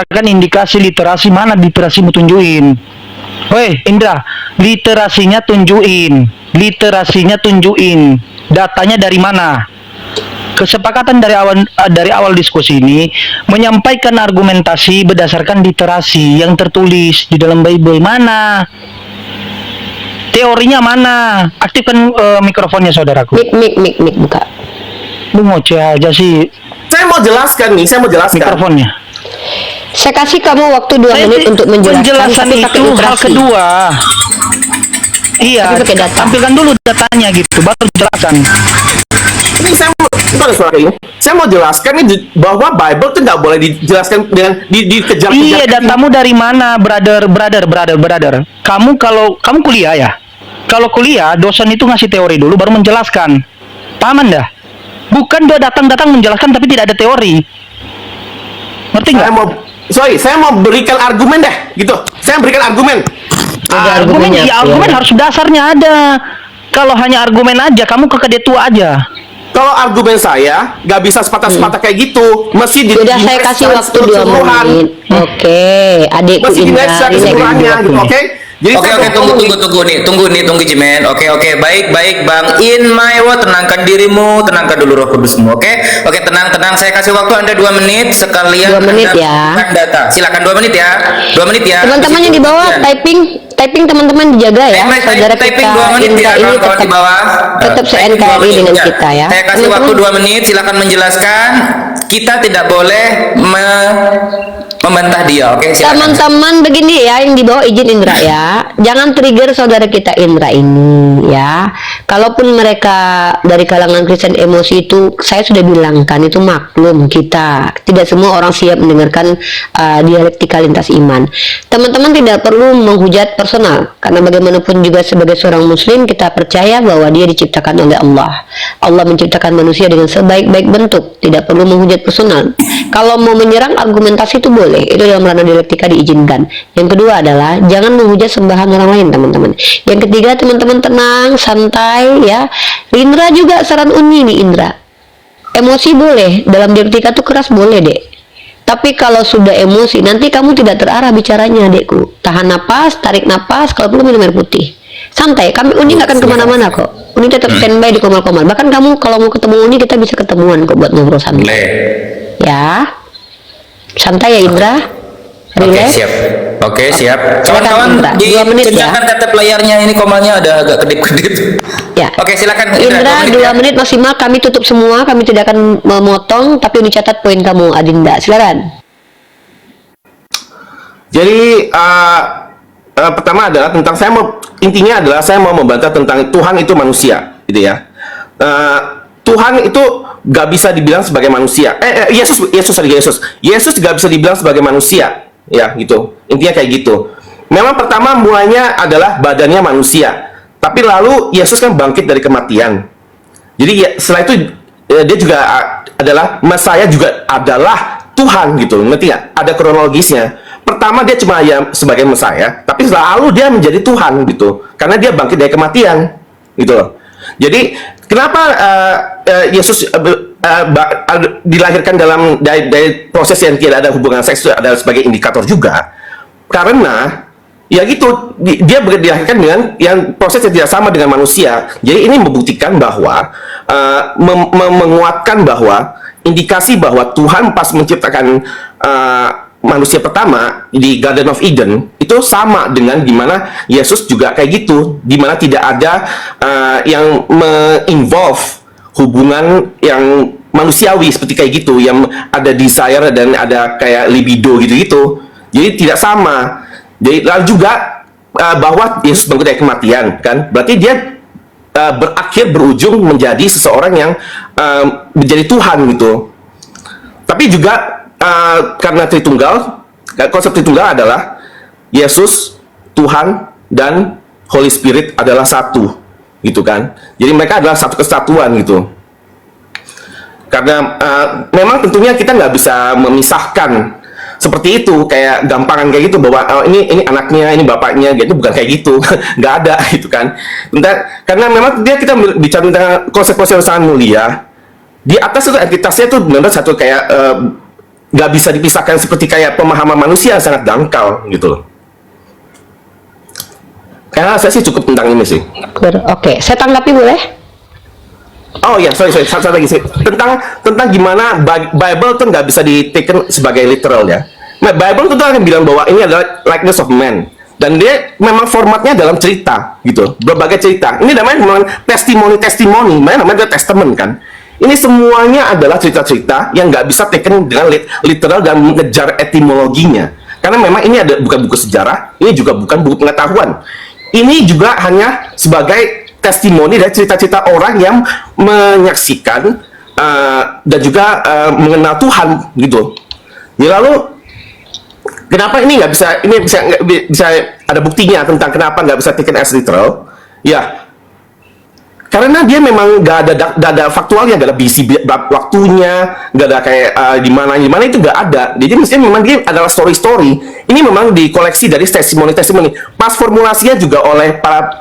berdasarkan indikasi literasi. Mana literasimu tunjukin? Woi Indra, literasinya tunjukin. Literasinya tunjukin. Datanya dari mana? Kesepakatan dari awal diskusi ini menyampaikan argumentasi berdasarkan literasi yang tertulis di dalam Bible. Mana? Teorinya mana? Aktifkan mikrofonnya saudaraku. Mik buka. Lu ngoceh aja sih. Saya mau jelaskan nih, Mikrofonnya. Saya kasih kamu waktu 2 menit untuk menjelaskan. Penjelasan itu hal kedua. Iya, tampilkan dulu datanya gitu, baru jelaskan. Ini saya mau jelaskan nih bahwa Bible itu nggak boleh dijelaskan dengan dikejar-kejar. Iya, datamu dari mana, brother? Kamu kuliah ya? Kalau kuliah, dosen itu ngasih teori dulu, baru menjelaskan. Paham Anda? Bukan dia datang menjelaskan tapi tidak ada teori. Ngerti nggak? Saya mau berikan argumen deh, gitu. Saya berikan argumen. Argumen harus dasarnya ada. Kalau hanya argumen aja, kamu kekedetua aja. Kalau argumen saya nggak bisa sepatah-sepatah kayak gitu, mesti sudah saya kasih waktu 2 menit. Oke, adikku Indra, gitu, oke? Jadi oke, tunggu Jimen. Oke, baik Bang. In my word, tenangkan dirimu, tenangkan dulu roh kudusmu. Oke, tenang. Saya kasih waktu Anda 2 menit sekalian. 2 menit ya. Data. Silakan 2 menit ya. 2 menit ya. Teman-teman yang di bawah typing teman-teman dijaga ya. Saudara kita Indra ini tetap se-NKRI dengan kita ya. Saya kasih waktu 2 menit, silakan menjelaskan. Kita tidak boleh membantah dia, oke? Teman-teman begini ya, yang di bawah izin Indra ya. Jangan trigger saudara kita Indra ini ya. Kalaupun mereka dari kalangan Kristen emosi itu, saya sudah bilangkan itu maklum kita. Tidak semua orang siap mendengarkan dialektika lintas iman. Teman-teman tidak perlu menghujat personal, karena bagaimanapun juga sebagai seorang muslim kita percaya bahwa dia diciptakan oleh Allah. Allah menciptakan manusia dengan sebaik-baik bentuk, tidak perlu menghujat personal. Kalau mau menyerang argumentasi itu boleh, itu dalam ranah dialektika diizinkan. Yang kedua adalah jangan menghujat sembahan orang lain, teman-teman. Yang ketiga, teman-teman tenang, santai ya. Indra juga saran Uni nih Indra. Emosi boleh, dalam dialektika tuh keras boleh dek. Tapi kalau sudah emosi, nanti kamu tidak terarah bicaranya adekku. Tahan napas, tarik napas, kalau perlu minum air putih. Santai, Uni nggak akan kemana-mana kok. Uni tetap standby di komal-komal. Bahkan kamu kalau mau ketemu Uni, kita bisa ketemuan kok buat ngobrol santai. Ya, santai ya Indra. Oke, siap. Kawan-kawan, kencangkan tetap layarnya, ini komalnya ada agak kedip-kedip. Ya. Oke, silakan Indra, 2 menit maksimal. Kami tutup semua, kami tidak akan memotong, tapi dicatat poin kamu, Adinda. Silakan. Jadi pertama adalah tentang intinya adalah saya mau membantah tentang Tuhan itu manusia, gitu ya. Tuhan itu gak bisa dibilang sebagai manusia. Yesus gak bisa dibilang sebagai manusia, ya gitu. Intinya kayak gitu. Memang pertama mulanya adalah badannya manusia, tapi lalu Yesus kan bangkit dari kematian. Jadi ya, setelah itu dia juga adalah Mesias, juga adalah Tuhan gitu. Ngerti nggak? Ada kronologisnya. Pertama dia cuma ya sebagai Mesias, tapi lalu dia menjadi Tuhan gitu, karena dia bangkit dari kematian, gitu loh. Jadi kenapa Yesus dilahirkan dari proses yang tidak ada hubungan seks, adalah sebagai indikator juga, karena ya gitu, dia dilahirkan dengan yang proses yang tidak sama dengan manusia. Jadi ini membuktikan bahwa menguatkan bahwa indikasi bahwa Tuhan pas menciptakan manusia pertama di Garden of Eden itu sama dengan dimana Yesus juga kayak gitu, dimana tidak ada yang menginvolve hubungan yang manusiawi seperti kayak gitu, yang ada desire dan ada kayak libido gitu-gitu. Jadi tidak sama. Jadi lalu juga bahwa Yesus bangkit dari kematian, kan? Berarti dia berujung menjadi seseorang yang menjadi Tuhan gitu. Tapi juga karena Tritunggal, konsep Tritunggal adalah Yesus, Tuhan, dan Holy Spirit adalah satu, gitu kan? Jadi mereka adalah satu kesatuan gitu. Karena memang tentunya kita nggak bisa memisahkan seperti itu, kayak gampangan kayak gitu bahwa ini anaknya, ini bapaknya, gitu, bukan kayak gitu. Nggak ada gitu kan. Karena memang kita bicara tentang konsep-konsep yang sangat mulia. Di atas itu entitasnya itu benar-benar satu kayak nggak bisa dipisahkan seperti kayak pemahaman manusia yang sangat dangkal gitu loh. Karena saya sih cukup tentang ini sih. Oke, saya tanggapi boleh? Oh ya, sorry, satu lagi sih tentang gimana Bible tuh nggak bisa ditaken sebagai literal ya. Nah, Bible tuh akan bilang bahwa ini adalah likeness of man, dan dia memang formatnya dalam cerita gitu, berbagai cerita. Ini namanya testimoni, namanya testament kan. Ini semuanya adalah cerita-cerita yang nggak bisa taken dengan literal dan mengejar etimologinya. Karena memang ini bukan buku sejarah, ini juga bukan buku pengetahuan. Ini juga hanya sebagai testimoni dari cerita-cerita orang yang menyaksikan dan juga mengenal Tuhan gitu. Ya, lalu kenapa ini nggak bisa ada buktinya tentang kenapa nggak bisa taken as literal? Ya, karena dia memang nggak ada faktualnya, nggak ada bisi waktunya, nggak ada kayak di mana itu nggak ada. Jadi mestinya memang dia adalah story. Ini memang dikoleksi dari testimoni. Pas formulasinya juga oleh para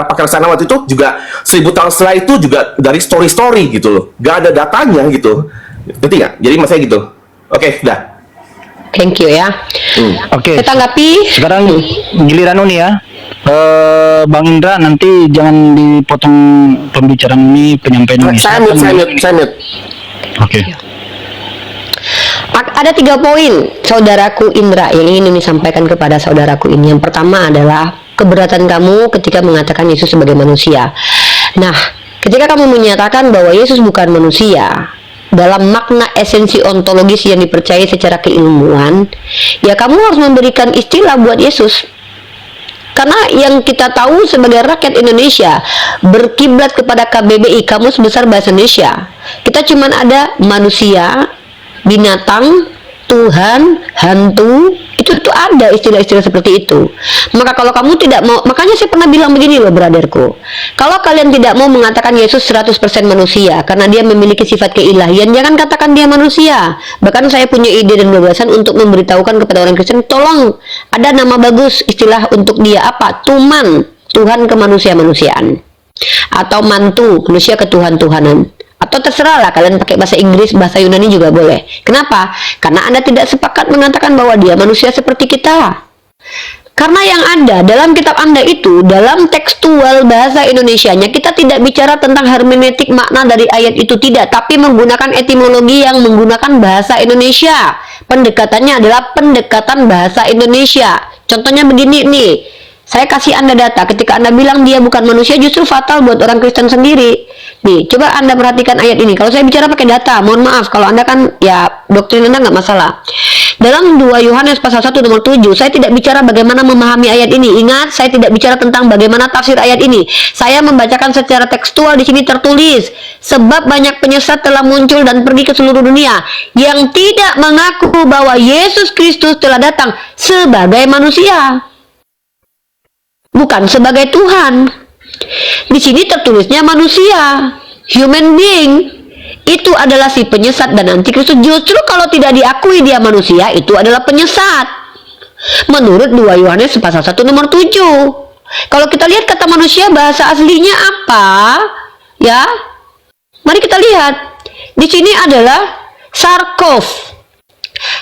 pakar sana waktu itu juga 1000 tahun setelah itu juga dari story gitu loh. Nggak ada datanya gitu. Ngerti nggak? Jadi maksudnya gitu. Oke, dah. Thank you ya. Oke. Saya tanggapi. Sekarang giliran Uni ya. Bang Indra, nanti jangan dipotong pembicaraan ini, penyampaian ini. Saya mute. Oke. Ada 3 poin saudaraku Indra yang ingin disampaikan kepada saudaraku ini. Yang pertama adalah keberatan kamu ketika mengatakan Yesus sebagai manusia. Nah, ketika kamu menyatakan bahwa Yesus bukan manusia dalam makna esensi ontologis yang dipercayai secara keilmuan, ya kamu harus memberikan istilah buat Yesus. Karena yang kita tahu sebagai rakyat Indonesia berkiblat kepada KBBI, Kamus Besar Bahasa Indonesia, kita cuma ada manusia, binatang, Tuhan, hantu, itu ada istilah-istilah seperti itu. Maka kalau kamu tidak mau, makanya saya pernah bilang begini loh brotherku, kalau kalian tidak mau mengatakan Yesus 100% manusia karena dia memiliki sifat keilahian, jangan katakan dia manusia. Bahkan saya punya ide dan gagasan untuk memberitahukan kepada orang Kristen, tolong ada nama bagus istilah untuk dia, apa? Tuman, Tuhan kemanusia-manusiaan, atau mantu, manusia ketuhan-tuhanan. Atau terserah lah, kalian pakai bahasa Inggris, bahasa Yunani juga boleh. Kenapa? Karena Anda tidak sepakat mengatakan bahwa dia manusia seperti kita. Karena yang ada dalam kitab Anda itu, dalam tekstual bahasa Indonesianya, kita tidak bicara tentang hermeneutik makna dari ayat itu, tidak. Tapi menggunakan etimologi yang menggunakan bahasa Indonesia. Pendekatannya adalah pendekatan bahasa Indonesia. Contohnya begini nih, saya kasih Anda data, ketika Anda bilang dia bukan manusia, justru fatal buat orang Kristen sendiri. Nih, coba Anda perhatikan ayat ini. Kalau saya bicara pakai data, mohon maaf, kalau Anda kan, ya, doktrin Anda nggak masalah. Dalam 2 Yohanes pasal 1 nomor 7, saya tidak bicara bagaimana memahami ayat ini. Ingat, saya tidak bicara tentang bagaimana tafsir ayat ini. Saya membacakan secara tekstual, di sini tertulis, sebab banyak penyesat telah muncul dan pergi ke seluruh dunia, yang tidak mengaku bahwa Yesus Kristus telah datang sebagai manusia, bukan sebagai Tuhan. Di sini tertulisnya manusia, human being. Itu adalah si penyesat dan antikristus. Justru kalau tidak diakui dia manusia, itu adalah penyesat. Menurut 2 Yohanes pasal 1 nomor 7. Kalau kita lihat kata manusia, bahasa aslinya apa? Ya, mari kita lihat. Di sini adalah sarkof.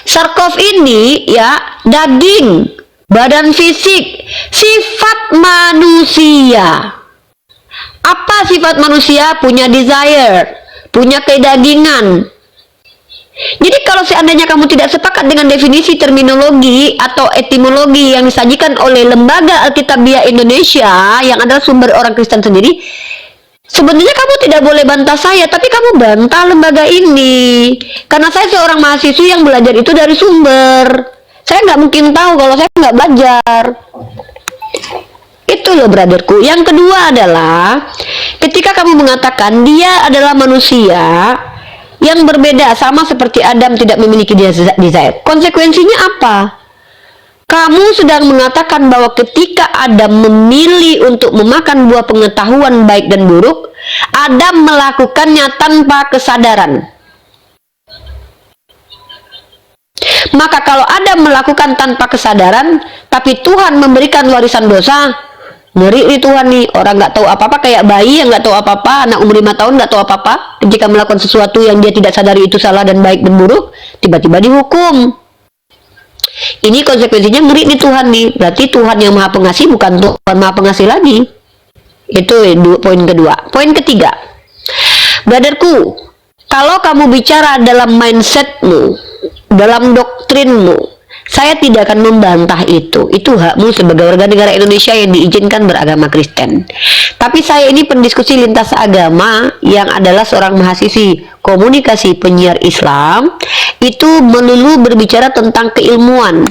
Sarkof ini ya daging, badan fisik, sifat manusia. Apa sifat manusia? Punya desire, punya kedagingan. Jadi kalau seandainya kamu tidak sepakat dengan definisi terminologi atau etimologi yang disajikan oleh Lembaga Alkitabiah Indonesia yang adalah sumber orang Kristen sendiri, sebenarnya kamu tidak boleh bantah saya, tapi kamu bantah lembaga ini. Karena saya seorang mahasiswi yang belajar itu dari sumber. Saya nggak mungkin tahu kalau saya nggak belajar. Itu loh brotherku. Yang kedua adalah ketika kamu mengatakan dia adalah manusia yang berbeda, sama seperti Adam tidak memiliki desire. Konsekuensinya apa? Kamu sedang mengatakan bahwa ketika Adam memilih untuk memakan buah pengetahuan baik dan buruk, Adam melakukannya tanpa kesadaran. Maka kalau Adam melakukan tanpa kesadaran, tapi Tuhan memberikan warisan dosa, Ngeri nih Tuhan nih, orang nggak tahu apa-apa kayak bayi yang nggak tahu apa-apa, anak umur 5 tahun nggak tahu apa-apa, ketika melakukan sesuatu yang dia tidak sadari itu salah dan baik dan buruk, tiba-tiba dihukum. Ini konsekuensinya ngeri nih Tuhan nih, berarti Tuhan yang maha pengasih bukan Tuhan maha pengasih lagi. Itu poin kedua. Poin ketiga, brotherku, kalau kamu bicara dalam mindsetmu, dalam doktrinmu, saya tidak akan membantah itu hakmu sebagai warga negara Indonesia yang diizinkan beragama Kristen. Tapi saya ini pendiskusi lintas agama yang adalah seorang mahasiswi komunikasi penyiar Islam, itu melulu berbicara tentang keilmuan.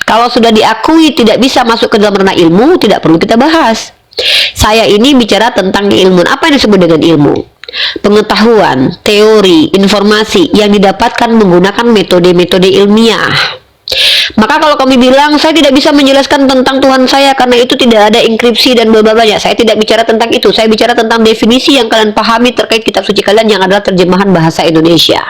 Kalau sudah diakui tidak bisa masuk ke dalam ranah ilmu, tidak perlu kita bahas. Saya ini bicara tentang keilmuan. Apa yang disebut dengan ilmu? Pengetahuan, teori, informasi yang didapatkan menggunakan metode-metode ilmiah. Maka kalau kami bilang saya tidak bisa menjelaskan tentang Tuhan saya karena itu tidak ada enkripsi dan bla-bla-blanya, saya tidak bicara tentang itu. Saya bicara tentang definisi yang kalian pahami terkait kitab suci kalian yang adalah terjemahan bahasa Indonesia.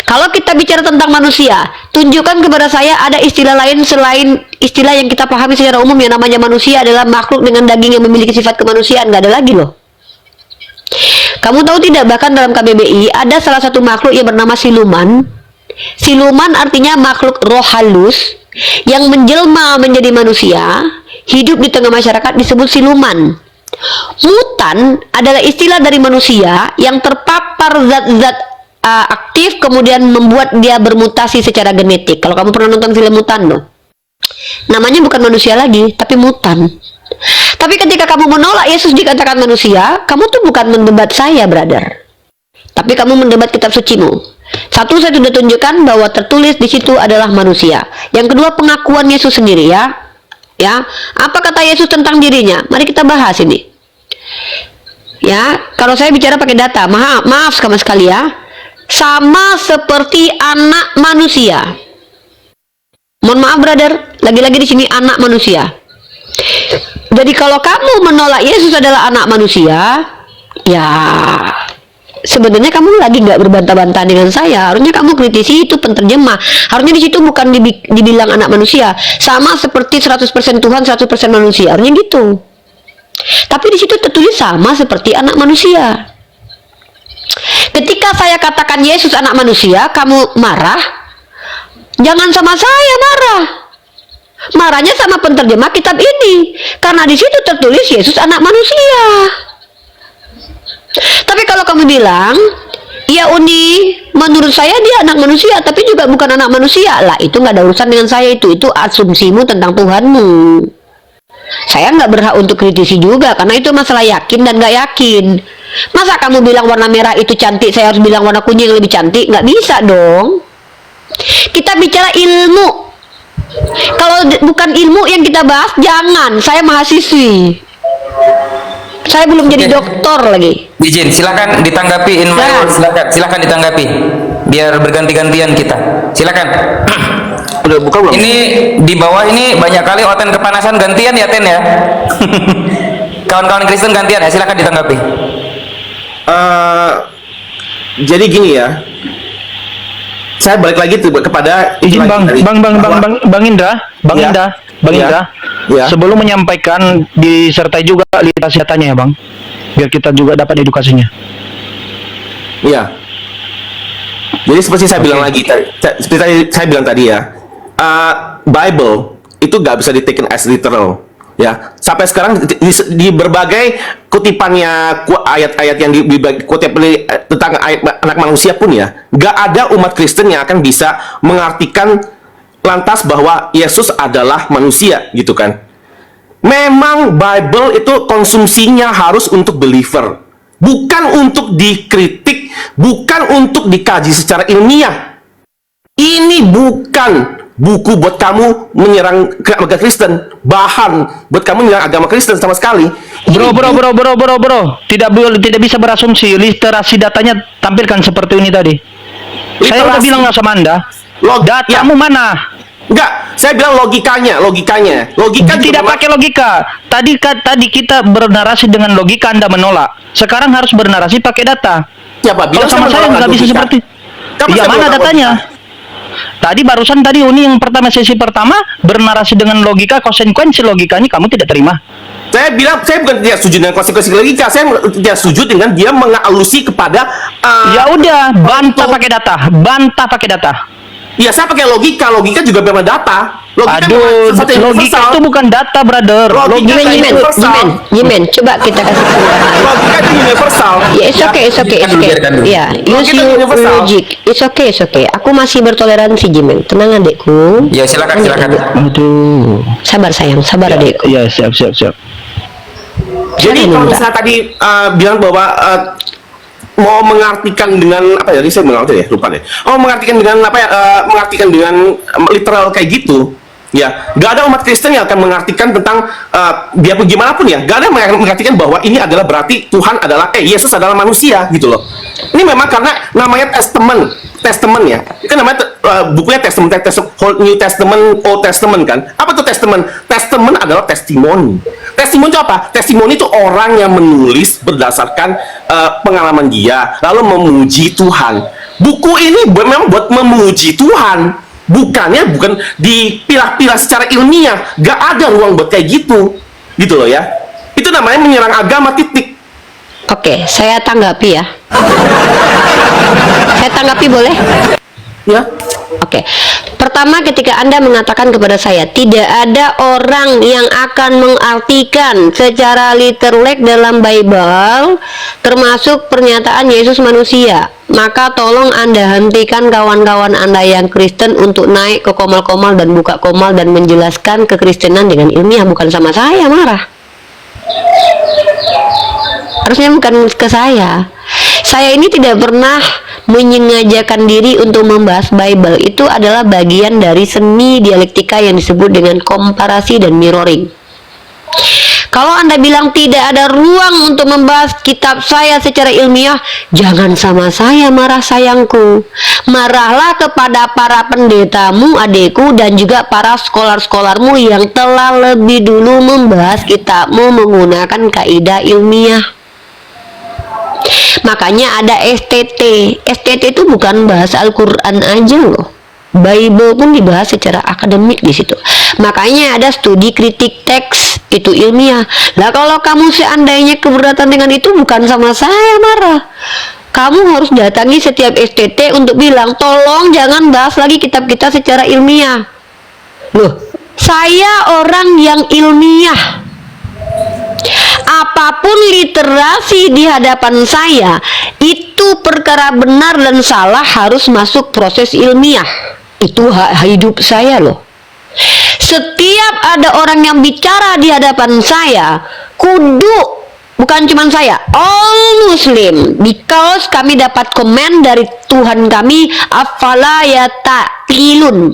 Kalau kita bicara tentang manusia, tunjukkan kepada saya ada istilah lain selain istilah yang kita pahami secara umum yang namanya manusia adalah makhluk dengan daging yang memiliki sifat kemanusiaan. Nggak ada lagi loh. Kamu tahu tidak, bahkan dalam KBBI ada salah satu makhluk yang bernama siluman. Siluman artinya makhluk roh halus yang menjelma menjadi manusia, hidup di tengah masyarakat, disebut siluman. Mutan adalah istilah dari manusia yang terpapar zat-zat aktif kemudian membuat dia bermutasi secara genetik. Kalau kamu pernah nonton film Mutan loh, namanya bukan manusia lagi tapi mutan. Tapi ketika kamu menolak Yesus dikatakan manusia, kamu tuh bukan mendebat saya, brother, tapi kamu mendebat kitab sucimu. Satu, saya sudah tunjukkan bahwa tertulis di situ adalah manusia. Yang kedua, pengakuan Yesus sendiri ya. Apa kata Yesus tentang dirinya? Mari kita bahas ini. Ya, kalau saya bicara pakai data, maaf sama sekali ya. Sama seperti anak manusia. Mohon maaf, brother, lagi-lagi di sini anak manusia. Jadi kalau kamu menolak Yesus adalah anak manusia, ya sebenarnya kamu lagi nggak berbantah-bantah dengan saya. Harusnya kamu kritisi itu penterjemah. Harusnya di situ bukan dibilang anak manusia. Sama seperti 100% Tuhan, 100% manusia. Harusnya gitu. Tapi di situ tertulis sama seperti anak manusia. Ketika saya katakan Yesus anak manusia, kamu marah. Jangan sama saya marah. Marahnya sama penterjemah kitab ini. Karena di situ tertulis Yesus anak manusia. Tapi kalau kamu bilang, ya Uni, menurut saya dia anak manusia, tapi juga bukan anak manusia, lah itu nggak ada urusan dengan saya, itu asumsimu tentang Tuhanmu. Saya nggak berhak untuk kritisi juga, karena itu masalah yakin dan nggak yakin. Masa kamu bilang warna merah itu cantik, saya harus bilang warna kuning lebih cantik? Nggak bisa dong. Kita bicara ilmu. Kalau bukan ilmu yang kita bahas, jangan. Saya mahasiswi. Saya belum jadi doktor lagi. Izin, silakan ditanggapi silakan ditanggapi. Biar berganti-gantian kita. Silakan. Udah buka belum? Ini di bawah ini banyak kali Oten kepanasan, gantian ya Ten ya. Kawan-kawan Kristen gantian ya, silakan ditanggapi. Jadi gini ya. Saya balik lagi tuh kepada izin Bang Indra, Ya. Sebelum menyampaikan disertai juga literasi datanya ya Bang, biar kita juga dapat edukasinya. Iya. Jadi seperti saya bilang lagi, seperti saya bilang tadi ya, Bible itu nggak bisa di-taken as literal. Ya, sampai sekarang di berbagai kutipannya ayat-ayat yang dikutip tentang anak manusia pun ya, nggak ada umat Kristen yang akan bisa mengartikan lantas bahwa Yesus adalah manusia gitu kan. Memang Bible itu konsumsinya harus untuk believer, bukan untuk dikritik, bukan untuk dikaji secara ilmiah. Ini bukan buku buat kamu menyerang agama Kristen, bahan buat kamu menyerang agama Kristen sama sekali. Bro, tidak bisa berasumsi. Literasi datanya tampilkan seperti ini tadi. Saya udah bilang nggak sama Anda. Datamu mana? Enggak, saya bilang logikanya. Logika tidak pakai logika. Tadi kita bernarasi dengan logika, Anda menolak. Sekarang harus bernarasi pakai data. Ya, Pak, Kalau sama saya nggak bisa seperti. Ya mana datanya? Tadi barusan tadi Uni yang pertama sesi pertama bernarasi dengan logika, konsekuensi logikanya kamu tidak terima. Saya bilang, saya bukan tidak setuju dengan konsekuensi logika, saya tidak setuju dengan dia mengalusi kepada Ya udah, bantah pakai data, bantah pakai data. ya saya pakai logika juga memang data. Logika Aduh, sesuatu yang logika universal. itu bukan data, brother. Logika Logika itu itu universal. Jimen, coba kita kasih penjelasan. Logika itu universal. Ya, it's okay, it's okay, it's okay. Biarkan dulu. Ya, use Kita your universal. logic. It's okay, it's okay. Aku masih bertoleransi, Jimen. Tenang adekku. Ya, silakan. Aduh. Sabar sayang, sabar adekku. Ya, siap. Jadi kalau misalnya tadi bilang bahwa mau mengartikan dengan apa ya? Tadi saya mengerti ya, lupa deh. Oh, mengartikan dengan apa ya? Mengartikan dengan literal kayak gitu. Ya, gak ada umat Kristen yang akan mengartikan tentang biarpun gimana pun ya, gak ada yang mengartikan bahwa ini adalah berarti Tuhan adalah Yesus adalah manusia gitu loh. Ini memang karena namanya testament ya. Itu namanya bukunya testament, New Testament, Old Testament kan. Apa tuh testament? Testament adalah testimoni. Testimoni itu apa? Testimoni itu orang yang menulis berdasarkan pengalaman dia, lalu memuji Tuhan. Buku ini memang buat memuji Tuhan. Bukan dipilah-pilah secara ilmiah. Gak ada ruang buat kayak gitu loh ya. Itu namanya menyerang agama, titik. Oke, saya tanggapi ya. Saya tanggapi boleh? Ya. Oke. Pertama, ketika Anda mengatakan kepada saya tidak ada orang yang akan mengartikan secara literal dalam Bible termasuk pernyataan Yesus manusia, maka tolong Anda hentikan kawan-kawan Anda yang Kristen untuk naik ke komal-komal dan buka komal dan menjelaskan kekristenan dengan ilmiah. Bukan sama saya marah. Harusnya bukan ke saya. Saya ini tidak pernah menyengajakan diri untuk membahas Bible. Itu adalah bagian dari seni dialektika yang disebut dengan komparasi dan mirroring. Kalau Anda bilang tidak ada ruang untuk membahas kitab saya secara ilmiah, jangan sama saya marah sayangku. Marahlah kepada para pendetamu, adekku, dan juga para skolar-skolarmu yang telah lebih dulu membahas kitabmu menggunakan kaidah ilmiah. Makanya ada STT. STT itu bukan bahasa Al-Quran aja loh. Bible pun dibahas secara akademik di situ. Makanya ada studi kritik teks, itu ilmiah. Lah kalau kamu seandainya keberatan dengan itu, bukan sama saya marah. Kamu harus datangi setiap STT untuk bilang, tolong jangan bahas lagi kitab kita secara ilmiah. Loh, saya orang yang ilmiah. Apapun literasi di hadapan saya, itu perkara benar dan salah harus masuk proses ilmiah. Itu hak hidup saya loh. Setiap ada orang yang bicara di hadapan saya, kudu, bukan cuma saya, all Muslim, because kami dapat komen dari Tuhan kami, afala yata'qilun,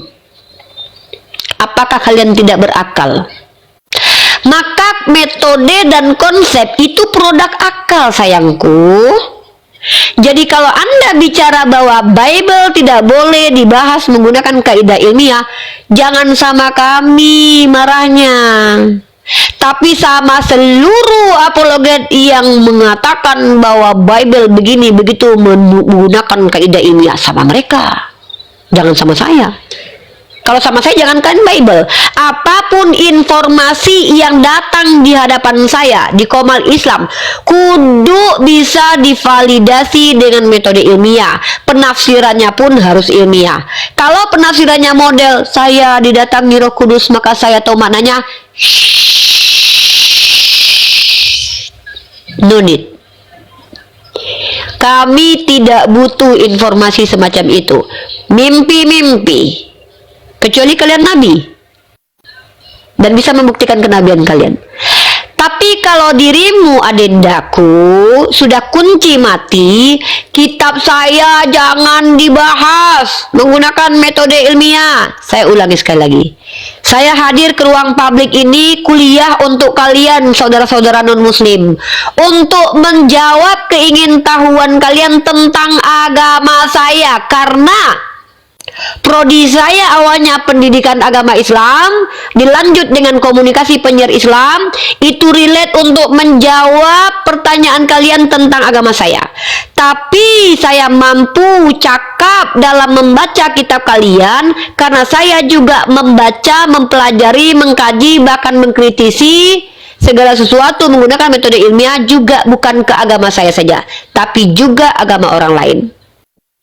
apakah kalian tidak berakal? Maka metode dan konsep itu produk akal sayangku. Jadi kalau Anda bicara bahwa Bible tidak boleh dibahas menggunakan kaidah ilmiah, jangan sama kami marahnya, tapi sama seluruh apologet yang mengatakan bahwa Bible begini begitu menggunakan kaidah ilmiah, sama mereka. Jangan sama saya. Kalau sama saya jangankan Bible, apapun informasi yang datang di hadapan saya di Komal Islam kudu bisa divalidasi dengan metode ilmiah. Penafsirannya pun harus ilmiah. Kalau penafsirannya model saya didatangi Roh Kudus maka saya tahu maknanya, no need. Kami tidak butuh informasi semacam itu. Mimpi-mimpi, kecuali kalian nabi dan bisa membuktikan kenabian kalian. Tapi kalau dirimu adendaku sudah kunci mati, kitab saya jangan dibahas menggunakan metode ilmiah. Saya ulangi sekali lagi, saya hadir ke ruang publik ini kuliah untuk kalian saudara-saudara non-muslim, untuk menjawab keingintahuan kalian tentang agama saya. Karena Prodi saya awalnya pendidikan agama Islam, dilanjut dengan komunikasi penyiar Islam, itu relate untuk menjawab pertanyaan kalian tentang agama saya. Tapi saya mampu cakap dalam membaca kitab kalian, karena saya juga membaca, mempelajari, mengkaji, bahkan mengkritisi segala sesuatu menggunakan metode ilmiah, juga bukan ke agama saya saja, tapi juga agama orang lain.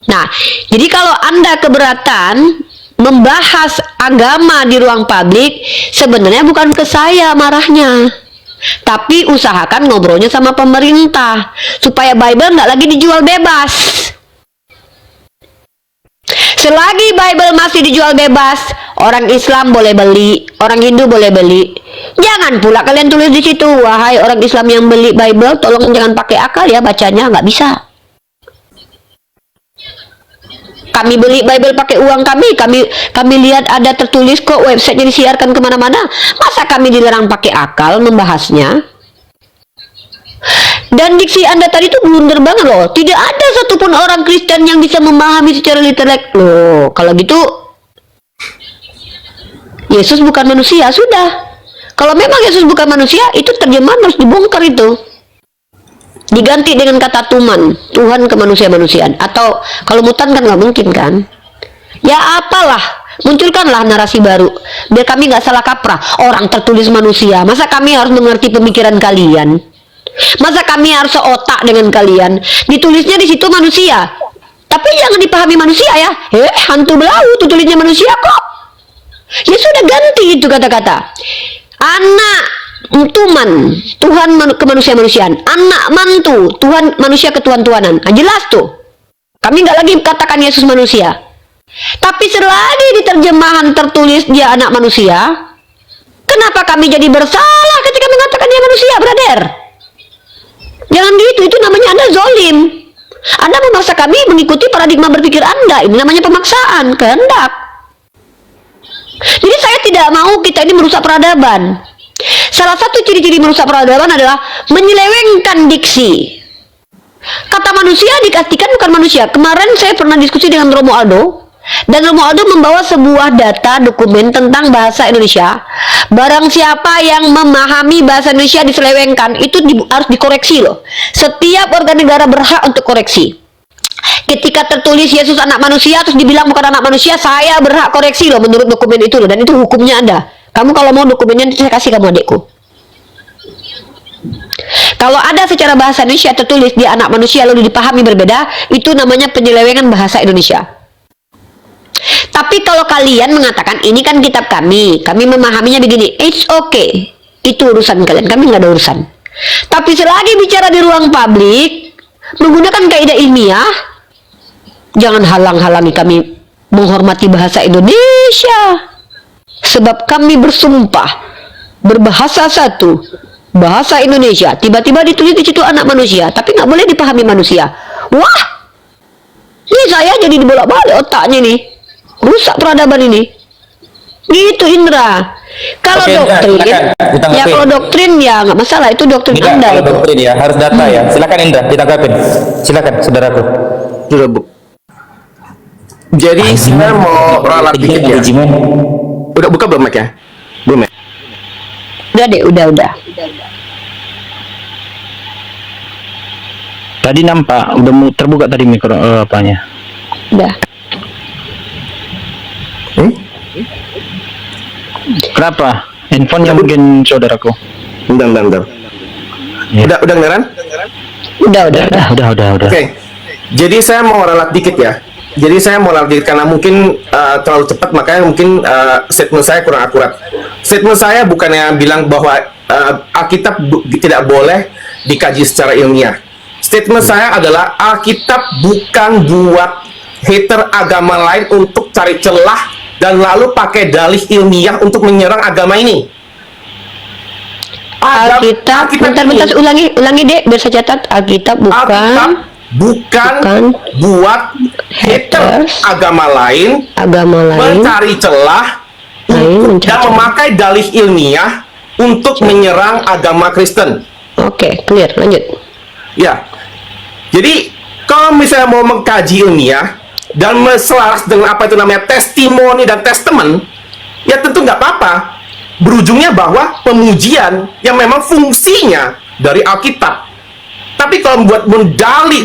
Nah, jadi kalau Anda keberatan membahas agama di ruang publik, sebenarnya bukan ke saya marahnya, tapi usahakan ngobrolnya sama pemerintah, supaya Bible nggak lagi dijual bebas. Selagi Bible masih dijual bebas, orang Islam boleh beli, orang Hindu boleh beli. Jangan pula kalian tulis di situ, wahai orang Islam yang beli Bible, tolong jangan pakai akal ya bacanya, nggak bisa. Kami beli Bible pakai uang kami lihat ada tertulis kok, websitenya disiarkan kemana-mana. Masa kami dilarang pakai akal membahasnya? Dan diksi Anda tadi itu blunder banget loh. Tidak ada satupun orang Kristen yang bisa memahami secara literal. Loh, kalau gitu Yesus bukan manusia, sudah. Kalau memang Yesus bukan manusia, itu terjemahan harus dibongkar itu. Diganti dengan kata Tuhan, Tuhan kemanusia-manusiaan. Atau kalau mutan kan nggak mungkin kan? Ya apalah, munculkanlah narasi baru biar kami nggak salah kaprah. Orang tertulis manusia, masa kami harus mengerti pemikiran kalian? Masa kami harus seotak dengan kalian? Ditulisnya di situ manusia, tapi jangan dipahami manusia ya. Hantu belau tuh tulisnya manusia kok. Ya sudah, ganti itu kata-kata. Anak Tuman, Tuhan kemanusia-manusiaan. Anak mantu, Tuhan manusia ketuhan-tuhanan. Nah, jelas tuh. Kami nggak lagi katakan Yesus manusia. Tapi selagi di terjemahan tertulis dia anak manusia, kenapa kami jadi bersalah ketika mengatakan dia manusia, brother? Jangan gitu, itu namanya Anda zolim. Anda memaksa kami mengikuti paradigma berpikir Anda. Ini namanya pemaksaan, kehendak. Jadi saya tidak mau kita ini merusak peradaban. Salah satu ciri-ciri merusak peradaban adalah menyelewengkan diksi. Kata manusia dikatakan bukan manusia. Kemarin saya pernah diskusi dengan Romo Aldo, dan Romo Aldo membawa sebuah data dokumen tentang bahasa Indonesia. Barang siapa yang memahami bahasa Indonesia diselewengkan, itu harus dikoreksi loh. Setiap warga negara berhak untuk koreksi. Ketika tertulis Yesus anak manusia terus dibilang bukan anak manusia, saya berhak koreksi loh menurut dokumen itu loh, dan itu hukumnya ada. Kamu kalau mau dokumennya saya kasih kamu, adekku. Kalau ada secara bahasa Indonesia tertulis dia anak manusia lalu dipahami berbeda, itu namanya penyelewengan bahasa Indonesia. Tapi kalau kalian mengatakan ini kan kitab kami memahaminya begini, it's okay, itu urusan kalian, kami nggak ada urusan. Tapi selagi bicara di ruang publik menggunakan kaidah ilmiah, jangan halang-halangi kami menghormati bahasa Indonesia. Sebab kami bersumpah berbahasa satu, bahasa Indonesia. Tiba-tiba ditulis di situ anak manusia, tapi nggak boleh dipahami manusia. Wah, ini saya jadi dibolak-balik otaknya nih, rusak peradaban ini. Gitu Indra. Kalau doktrin, ya kalau doktrin ya nggak masalah, itu doktrin Anda itu. Doktrin ya harus data ya. Silakan Indra, ditanggapin. Silakan saudaraku. Sudah, Bu. Jadi saya mau ralat dikit ya. Udah buka belum mic ya? Belum ya? Udah deh, udah. Tadi nampak udah terbuka tadi mikro apanya. Udah. Kenapa? Handphonenya mungkin saudaraku. Bentar. Ya. Udah kedengeran? Udah. Oke. Jadi saya mau ralat dikit ya. Jadi saya mau lanjut karena mungkin terlalu cepat, makanya mungkin statement saya kurang akurat. Statement saya bukannya bilang bahwa Alkitab tidak boleh dikaji secara ilmiah. Statement saya adalah Alkitab bukan buat hater agama lain untuk cari celah dan lalu pakai dalih ilmiah untuk menyerang agama ini. Alkitab, bentar, ulangi dek, biar saya catat. Alkitab bukan buat haters agama lain mencari celah dan memakai dalih ilmiah untuk menyerang agama Kristen. Oke, clear, lanjut. Ya, jadi kalau misalnya mau mengkaji ilmiah, dan selaras dengan apa itu namanya testimoni dan testament, ya tentu nggak apa-apa. Berujungnya bahwa pemujian yang memang fungsinya dari Alkitab. Tapi kalau membuat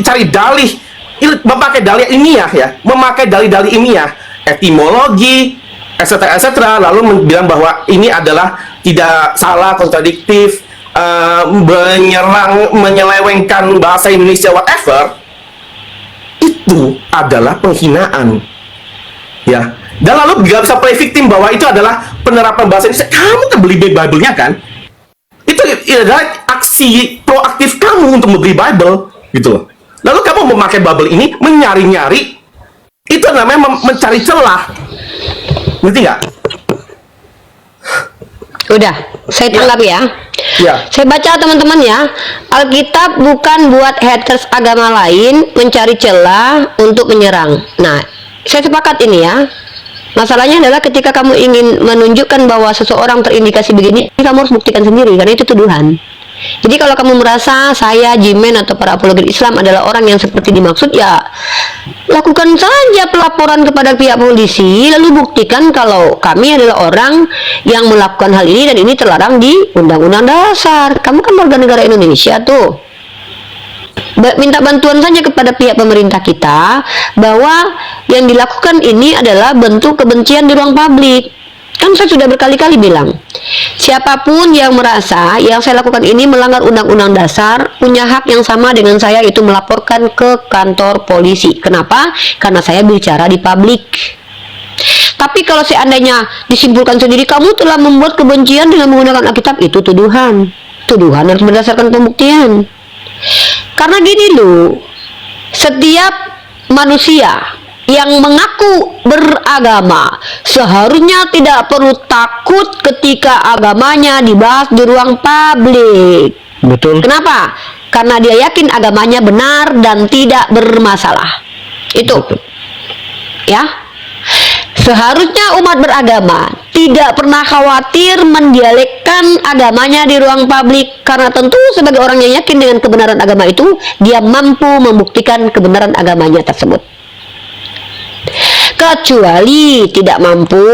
cari dalih, memakai dalih ilmiah ya, memakai dalih-dalih ilmiah, etimologi, etc., lalu bilang bahwa ini adalah tidak salah, kontradiktif, menyelewengkan bahasa Indonesia, whatever, itu adalah penghinaan, ya. Dan lalu nggak bisa play victim bahwa itu adalah penerapan bahasa Indonesia. Kamu kan beli Bible-nya kan? Itu adalah aksi proaktif kamu untuk membeli Bible, gitu loh. Lalu kamu memakai Bible ini menyari-nyari, itu namanya mencari celah. Ngerti nggak? Udah, saya tanggapi ya. Ya. Saya baca teman-teman ya. Alkitab bukan buat haters agama lain mencari celah untuk menyerang. Nah, saya sepakat ini ya. Masalahnya adalah ketika kamu ingin menunjukkan bahwa seseorang terindikasi begini, kamu harus buktikan sendiri, karena itu tuduhan. Jadi kalau kamu merasa saya, Jimen, atau para apologet Islam adalah orang yang seperti dimaksud, ya lakukan saja pelaporan kepada pihak polisi, lalu buktikan kalau kami adalah orang yang melakukan hal ini dan ini terlarang di Undang-Undang Dasar. Kamu kan warga negara Indonesia tuh. Minta bantuan saja kepada pihak pemerintah kita bahwa yang dilakukan ini adalah bentuk kebencian di ruang publik. Kan saya sudah berkali-kali bilang, siapapun yang merasa yang saya lakukan ini melanggar Undang-Undang Dasar punya hak yang sama dengan saya, yaitu melaporkan ke kantor polisi. Kenapa? Karena saya bicara di publik. Tapi kalau seandainya disimpulkan sendiri kamu telah membuat kebencian dengan menggunakan Alkitab, itu tuduhan. Tuduhan harus berdasarkan pembuktian. Karena gini loh, setiap manusia yang mengaku beragama seharusnya tidak perlu takut ketika agamanya dibahas di ruang publik. Betul. Kenapa? Karena dia yakin agamanya benar dan tidak bermasalah. Itu. Betul. Ya. Seharusnya umat beragama tidak pernah khawatir mendialekkan agamanya di ruang publik, karena tentu sebagai orang yang yakin dengan kebenaran agama itu, dia mampu membuktikan kebenaran agamanya tersebut. Kecuali tidak mampu,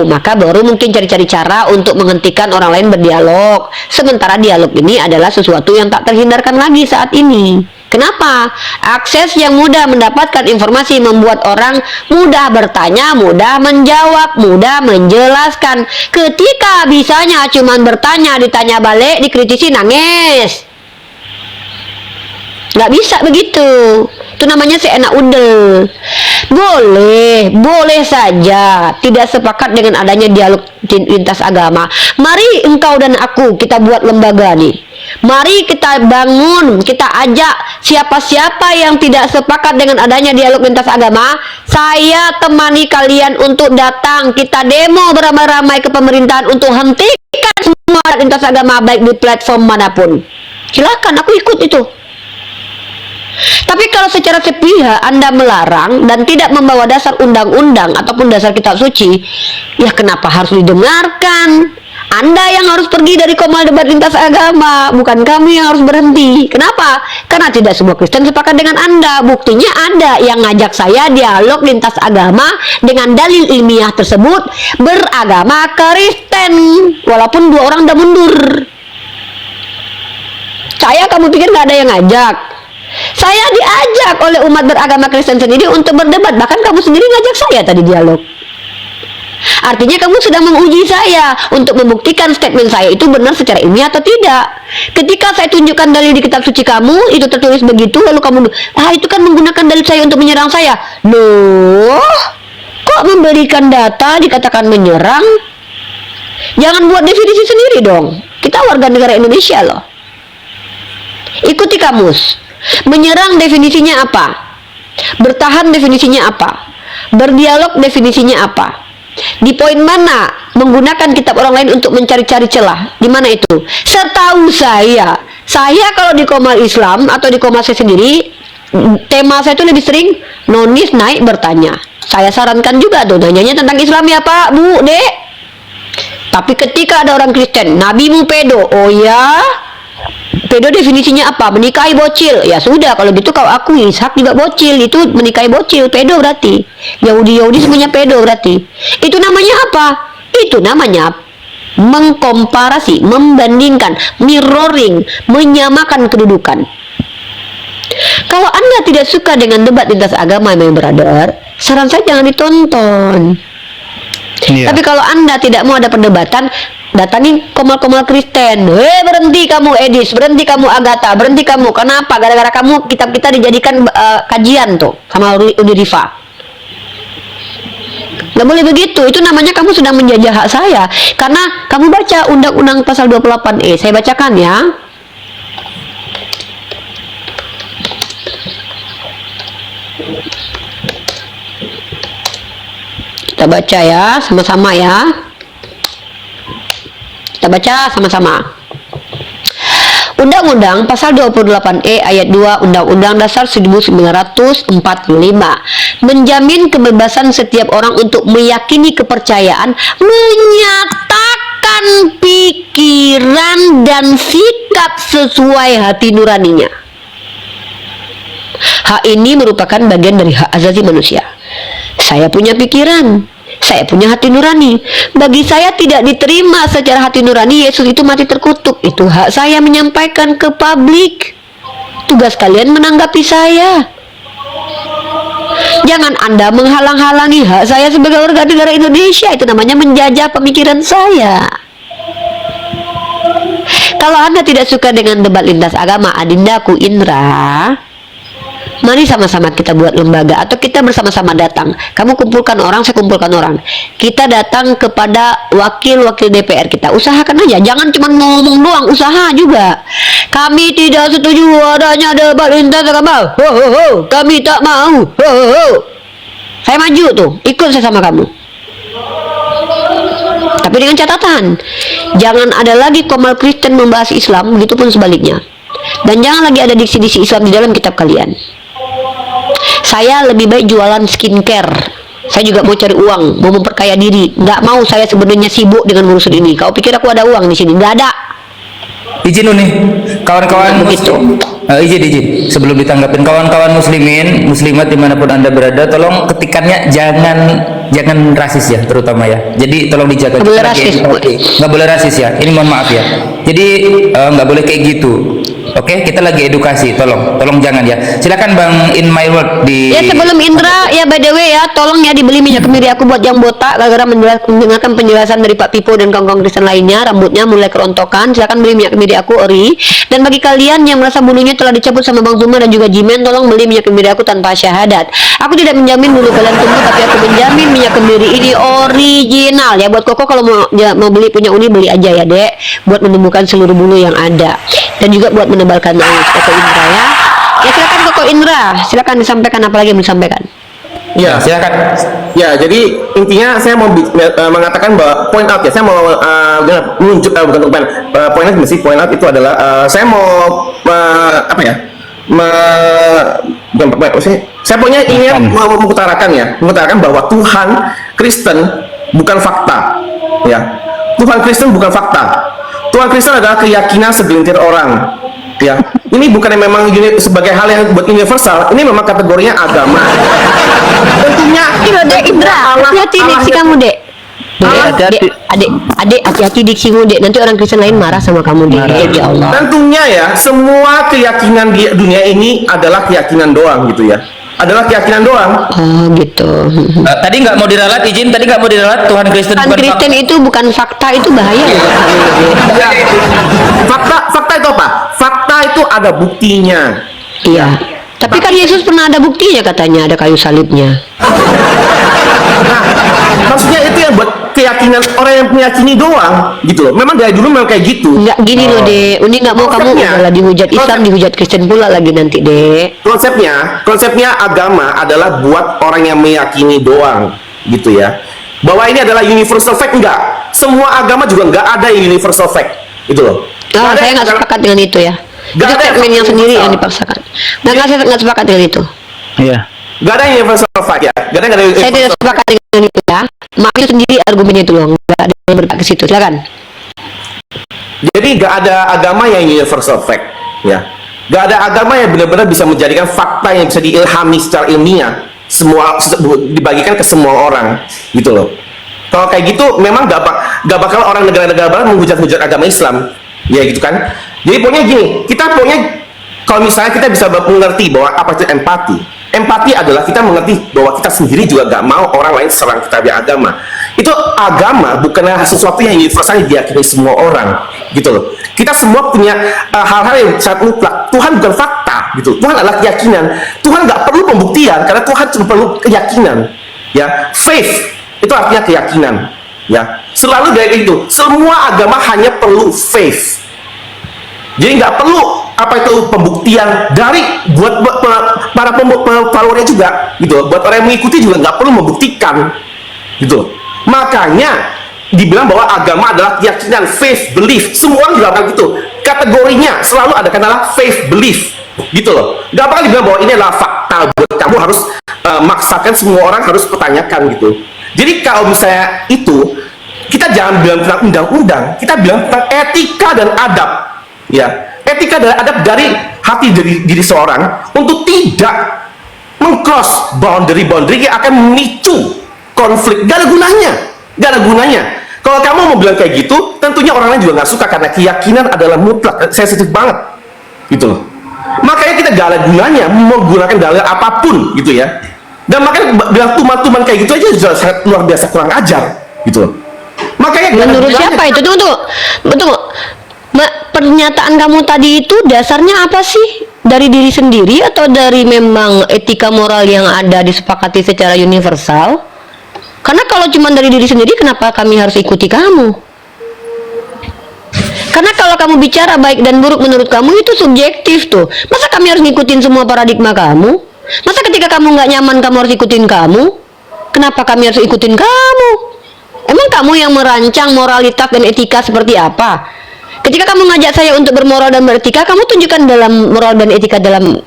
maka baru mungkin cari-cari cara untuk menghentikan orang lain berdialog. Sementara dialog ini adalah sesuatu yang tak terhindarkan lagi saat ini. Kenapa? Akses yang mudah mendapatkan informasi membuat orang mudah bertanya, mudah menjawab, mudah menjelaskan. Ketika bisanya cuman bertanya, ditanya balik, dikritisi, nangis. Nggak bisa begitu. Itu namanya seenak udel. Boleh saja tidak sepakat dengan adanya dialog lintas agama. Mari engkau dan aku kita buat lembaga nih. Mari kita bangun, kita ajak siapa-siapa yang tidak sepakat dengan adanya dialog lintas agama, saya temani kalian untuk datang, kita demo beramai-ramai ke pemerintahan untuk hentikan semua lintas agama baik di platform manapun. Silakan, aku ikut itu. Tapi kalau secara sepihak Anda melarang dan tidak membawa dasar undang-undang ataupun dasar kitab suci, ya kenapa harus didengarkan? Anda yang harus pergi dari komal debat lintas agama, bukan kami yang harus berhenti. Kenapa? Karena tidak semua Kristen sepakat dengan Anda. Buktinya Anda yang ngajak saya dialog lintas agama dengan dalil ilmiah tersebut beragama Kristen, walaupun 2 orang udah mundur. Saya, kamu pikir nggak ada yang ngajak? Saya diajak oleh umat beragama Kristen sendiri untuk berdebat. Bahkan kamu sendiri ngajak saya tadi dialog. Artinya kamu sudah menguji saya untuk membuktikan statement saya itu benar secara ilmiah atau tidak. Ketika saya tunjukkan dalil di kitab suci kamu, itu tertulis begitu, lalu kamu, itu kan menggunakan dalil saya untuk menyerang saya. Loh, kok memberikan data dikatakan menyerang? Jangan buat definisi sendiri dong. Kita warga negara Indonesia loh. Ikuti kamus. Menyerang definisinya apa? Bertahan definisinya apa? Berdialog definisinya apa? Di poin mana menggunakan kitab orang lain untuk mencari-cari celah? Di mana itu? Setahu saya kalau di komal Islam atau di komal saya sendiri, tema saya itu lebih sering nonis naik bertanya. Saya sarankan juga tuh, nanyanya tentang Islam ya Pak, Bu, Dek. Tapi ketika ada orang Kristen, nabimu pedo, oh ya, Pedo definisinya apa? Menikahi bocil. Ya sudah, kalau gitu kau akui Ishak juga bocil, itu menikahi bocil, pedo berarti. Yahudi semuanya pedo berarti. Itu namanya apa? Itu namanya mengkomparasi, membandingkan, mirroring, menyamakan kedudukan. Kalau Anda tidak suka dengan debat lintas agama, my brother, saran saya jangan ditonton. Tapi kalau Anda tidak mau ada perdebatan, datangi komal-komal Kristen. Berhenti kamu Edis, berhenti kamu Agatha, berhenti kamu. Kenapa? Gara-gara kamu kitab kita dijadikan kajian tuh sama Riva. Nggak boleh begitu, itu namanya kamu sedang menjajah hak saya. Karena kamu baca Undang-Undang pasal 28E, saya bacakan ya. Kita baca ya, sama-sama ya. Kita baca sama-sama. Undang-Undang pasal 28E ayat 2 Undang-Undang Dasar 1945 menjamin kebebasan setiap orang untuk meyakini kepercayaan, menyatakan pikiran dan sikap sesuai hati nuraninya. Hak ini merupakan bagian dari hak asasi manusia. Saya punya pikiran, saya punya hati nurani. Bagi saya tidak diterima secara hati nurani Yesus itu mati terkutuk. Itu hak saya menyampaikan ke publik. Tugas kalian menanggapi saya. Jangan Anda menghalang-halangi hak saya sebagai warga negara Indonesia. Itu namanya menjajah pemikiran saya. Kalau Anda tidak suka dengan debat lintas agama, adindaku Indra, mari sama-sama kita buat lembaga, atau kita bersama-sama datang. Kamu kumpulkan orang, saya kumpulkan orang. Kita datang kepada wakil-wakil DPR kita. Usahakan aja, jangan cuma ngomong doang, usaha juga. Kami tidak setuju adanya debat lintas agama. Ho ho ho, kami tak mau. Ho ho ho. Saya maju tuh, ikut saya sama kamu. Tapi dengan catatan, jangan ada lagi komal Kristen membahas Islam, begitupun sebaliknya. Dan jangan lagi ada diksi-diksi Islam di dalam kitab kalian. Saya lebih baik jualan skincare. Saya juga mau cari uang, mau memperkaya diri. Nggak mau saya sebenarnya sibuk dengan urusan ini. Kau pikir aku ada uang di sini? Nggak ada. Izin nih, kawan-kawan Begitu. izin sebelum ditanggapin, kawan-kawan muslimin, muslimat dimanapun Anda berada, tolong ketikannya jangan rasis ya, terutama ya. Jadi tolong dijaga. Nggak boleh rasis. Nggak boleh rasis ya. Ini mohon maaf ya. Jadi nggak boleh kayak gitu. Oke, kita lagi edukasi, tolong jangan ya. Silakan Bang In My World di. Ya sebelum Indra, ya by the way ya, tolong ya dibeli minyak kemiri aku buat yang botak, gara-gara mendengarkan penjelasan dari Pak Pipo dan kawan-kawan Kristen lainnya, rambutnya mulai kerontokan. Silakan beli minyak kemiri aku ori. Dan bagi kalian yang merasa bulunya telah dicabut sama Bang Zuma dan juga Jimen, tolong beli minyak kemiri aku tanpa syahadat. Aku tidak menjamin bulu kalian tumbuh, tapi aku menjamin minyak kemiri ini original ya. Buat Koko kalau mau beli punya Uni, beli aja ya Dek, buat menumbuhkan seluruh bulu yang ada dan juga buat menebalkan alis. Koko Indra ya. Ya silakan Koko Indra, silakan disampaikan apa lagi yang disampaikan. Ya, Silakan. ya. Jadi intinya saya mau mengatakan bahwa point out ya. Saya mau menunjuk bukan point out mesti point out itu adalah saya mau apa ya? Saya punya ingin mengutarakan bahwa Tuhan Kristen bukan fakta, ya. Tuhan Kristen bukan fakta. Tuhan Kristen adalah keyakinan segelintir orang, ya. Ini bukan memang sebagai hal yang buat universal. Ini memang kategorinya agama. Tentunya. Dek Indra, hati-hati diksi kamu Dek. Adik, hati-hati diksimu Dek. Nanti orang Kristen lain marah sama kamu Dek. Ya Allah. Tentunya ya, semua keyakinan di dunia ini adalah keyakinan doang gitu ya. Adalah keyakinan doang. Oh gitu. Tadi nggak mau diralat, izin. Tadi nggak mau diralat. Tuhan Kristen Tuhan bukan Kristen fakta. itu bukan fakta, itu bahaya loh. Fakta itu apa? Fakta itu ada buktinya. Iya. Tapi kan Yesus pernah ada buktinya, katanya ada kayu salibnya. Nah, maksudnya itu yang buat keyakinan orang yang meyakini doang gitu loh. Memang dari dulu memang kayak gitu. Enggak gini loh Dek. Uni nggak mau kamu Konsepnya- malah dihujat Islam, dihujat Kristen pula lagi nanti Dek. Konsepnya agama adalah buat orang yang meyakini doang gitu ya. Bahwa ini adalah universal fact, enggak. Semua agama juga enggak ada universal fact gitu loh. Oh, Nggak ada saya yang nggak adalah- sepakat dengan itu ya. Nggak Itu ada statement yang sendiri yang universal. dipaksakan. Nggak, saya nggak sepakat dengan itu. Iya. Nggak ada universal fact ya. Nggak ada Saya universal tidak sepakat dengan itu ya. Maaf itu sendiri argumennya itu loh. Nggak ada yang berpihak ke situ. Silakan. Jadi gak ada agama yang universal fact, ya. Gak ada agama yang benar-benar bisa menjadikan fakta yang bisa diilhami secara ilmiah semua dibagikan ke semua orang, gitu loh. Kalau kayak gitu, memang gak bakal orang negara-negara barat menghujat-hujat agama Islam, ya gitu kan. Jadi pokoknya gini, kita pokoknya kalau misalnya kita bisa mengerti bahwa apa itu empati. Empati adalah kita mengerti bahwa kita sendiri juga gak mau orang lain serang kita di agama. Itu agama bukanlah sesuatu yang universal yang diyakini semua orang, gitu loh. Kita semua punya hal-hal yang sangat mutlak. Tuhan bukan fakta, gitu. Tuhan adalah keyakinan. Tuhan gak perlu pembuktian karena Tuhan cuma perlu keyakinan, ya. Faith itu artinya keyakinan, ya. Selalu dari itu. Semua agama hanya perlu faith. Jadi nggak perlu apa itu pembuktian dari buat para followernya juga, gitu. Buat orang yang mengikuti juga nggak perlu membuktikan, gitu. Makanya dibilang bahwa agama adalah keyakinan, faith, belief. Semua orang bilang gitu. Kategorinya selalu ada kata faith, belief, gitu loh. Nggak bakal dibilang bahwa ini adalah fakta buat kamu harus maksakan semua orang harus pertanyakan, gitu. Jadi kalau misalnya itu, kita jangan bilang tentang undang-undang, kita bilang tentang etika dan adab. Ya, etika dan adab dari hati diri seorang untuk tidak meng-cross boundary yang akan memicu konflik. Gak ada gunanya. Kalau kamu mau bilang kayak gitu, tentunya orang lain juga nggak suka karena keyakinan adalah mutlak, sensitif banget, gitu loh. Makanya kita gak ada gunanya menggunakan dalil apapun, gitu ya. Dan makanya bilang tuman-tuman kayak gitu aja sudah sangat luar biasa kurang ajar, gitu loh. Makanya menurut siapa itu? Tunggu. Pernyataan kamu tadi itu dasarnya apa sih? Dari diri sendiri atau dari memang etika moral yang ada disepakati secara universal? Karena kalau cuma dari diri sendiri, kenapa kami harus ikuti kamu? Karena kalau kamu bicara baik dan buruk menurut kamu itu subjektif tuh. Masa kami harus ngikutin semua paradigma kamu? Masa ketika kamu nggak nyaman kamu harus ikutin kamu? Kenapa kami harus ikutin kamu? Emang kamu yang merancang moralitas dan etika seperti apa? Ketika kamu ngajak saya untuk bermoral dan beretika, kamu tunjukkan dalam moral dan etika dalam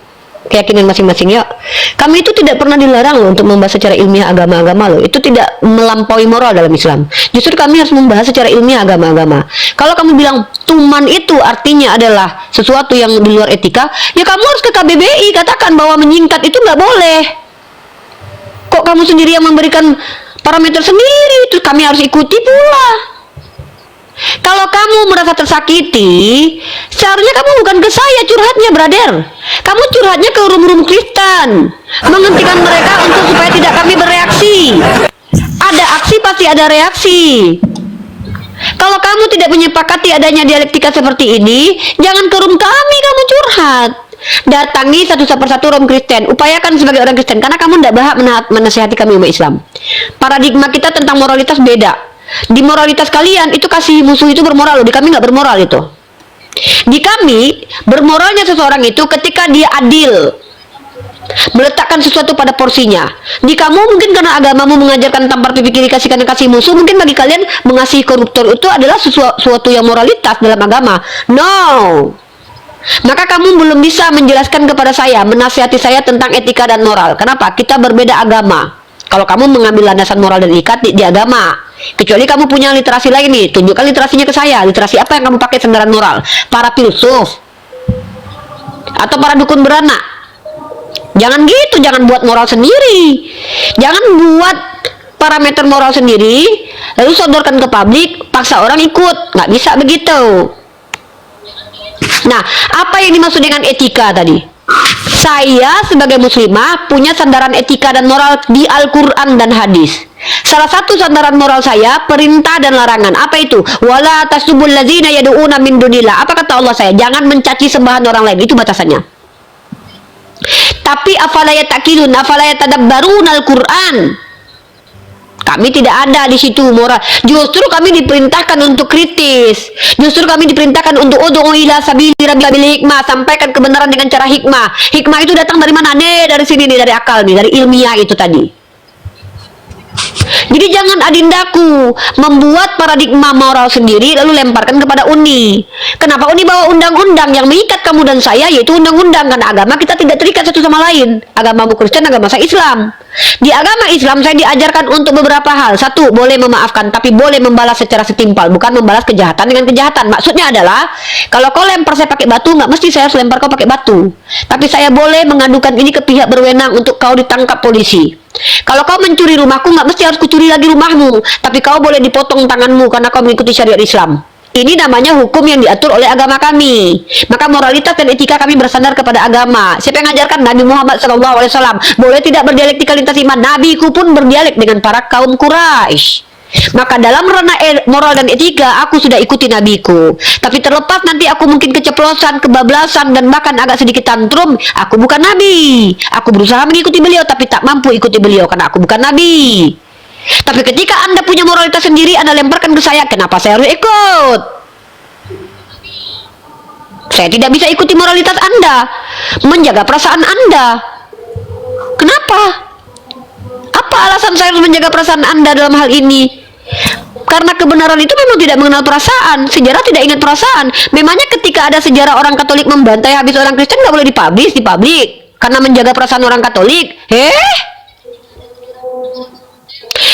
keyakinan masing-masing ya. Kami itu tidak pernah dilarang loh untuk membahas secara ilmiah agama-agama loh. Itu tidak melampaui moral dalam Islam. Justru kami harus membahas secara ilmiah agama-agama. Kalau kamu bilang tuman itu artinya adalah sesuatu yang di luar etika, ya kamu harus ke KBBI katakan bahwa menyingkat itu nggak boleh. Kok kamu sendiri yang memberikan parameter sendiri, itu kami harus ikuti pula. Kalau kamu merasa tersakiti, seharusnya kamu bukan ke saya curhatnya, brother. Kamu curhatnya ke rum-rum Kristen, menghentikan mereka untuk supaya tidak kami bereaksi. Ada aksi pasti ada reaksi. Kalau kamu tidak menyepakati adanya dialektika seperti ini, jangan ke rum kami kamu curhat. Datangi satu persatu rum Kristen, upayakan sebagai orang Kristen, karena kamu tidak berhak menasihati kami umat Islam. Paradigma kita tentang moralitas beda. Di moralitas kalian itu kasih musuh itu bermoral loh, di kami nggak bermoral itu. Di kami bermoralnya seseorang itu ketika dia adil, meletakkan sesuatu pada porsinya. Di kamu mungkin karena agamamu mengajarkan tampar pipi kiri kasihkan kasih musuh, mungkin bagi kalian mengasihi koruptor itu adalah sesuatu yang moralitas dalam agama. No. Maka kamu belum bisa menjelaskan kepada saya, menasihati saya tentang etika dan moral. Kenapa? Kita berbeda agama. Kalau kamu mengambil landasan moral dan etika di agama, kecuali kamu punya literasi lain nih, tunjukkan literasinya ke saya. Literasi apa yang kamu pakai sandaran moral? Para filsuf atau para dukun beranak? Jangan gitu, jangan buat moral sendiri, jangan buat parameter moral sendiri lalu sodorkan ke publik, paksa orang ikut. Nggak bisa begitu. Nah, apa yang dimaksud dengan etika tadi? Saya sebagai muslimah punya sandaran etika dan moral di Al-Quran dan hadis. Salah satu sandaran moral saya perintah dan larangan. Apa itu? Wala tasubul ladzina yad'una min dunillah. Apa kata Allah saya? Jangan mencaci sembahan orang lain. Itu batasannya. Tapi afala yataqilun, afala yatadabbarun Al-Quran. Kami tidak ada di situ moral. Justru kami diperintahkan untuk kritis. Justru kami diperintahkan untuk ud'u ila sabili rabbika bil hikmah, sampaikan kebenaran dengan cara hikmah. Hikmah itu datang dari mana? Nih, dari sini nih, dari akal nih, dari ilmiah itu tadi. Jadi jangan adindaku membuat paradigma moral sendiri lalu lemparkan kepada Uni. Kenapa Uni bawa undang-undang yang mengikat kamu dan saya, yaitu undang-undang, karena agama kita tidak terikat satu sama lain. Agamamu Kristen, agama saya Islam. Di agama Islam saya diajarkan untuk beberapa hal. Satu, boleh memaafkan, tapi boleh membalas secara setimpal, bukan membalas kejahatan dengan kejahatan. Maksudnya adalah, kalau kau lempar saya pakai batu, nggak mesti saya harus lempar kau pakai batu. Tapi saya boleh mengadukan ini ke pihak berwenang untuk kau ditangkap polisi. Kalau kau mencuri rumahku, nggak mesti harus kucuri lagi rumahmu, tapi kau boleh dipotong tanganmu karena kau mengikuti syariat Islam. Ini namanya hukum yang diatur oleh agama kami. Maka moralitas dan etika kami bersandar kepada agama. Siapa yang mengajarkan? Nabi Muhammad SAW. Boleh tidak berdialektika lintas iman. Nabiku pun berdialek dengan para kaum Quraisy. Maka dalam ranah moral dan etika aku sudah ikuti nabiku. Tapi terlepas nanti aku mungkin keceplosan, kebablasan, dan bahkan agak sedikit tantrum, aku bukan nabi. Aku berusaha mengikuti beliau tapi tak mampu ikuti beliau karena aku bukan nabi. Tapi ketika Anda punya moralitas sendiri, Anda lemparkan ke saya, kenapa saya harus ikut? Saya tidak bisa ikuti moralitas Anda, menjaga perasaan Anda. Kenapa? Apa alasan saya harus menjaga perasaan Anda dalam hal ini? Karena kebenaran itu memang tidak mengenal perasaan. Sejarah tidak ingat perasaan. Memangnya ketika ada sejarah orang Katolik membantai habis orang Kristen, nggak boleh dipublish di publik karena menjaga perasaan orang Katolik?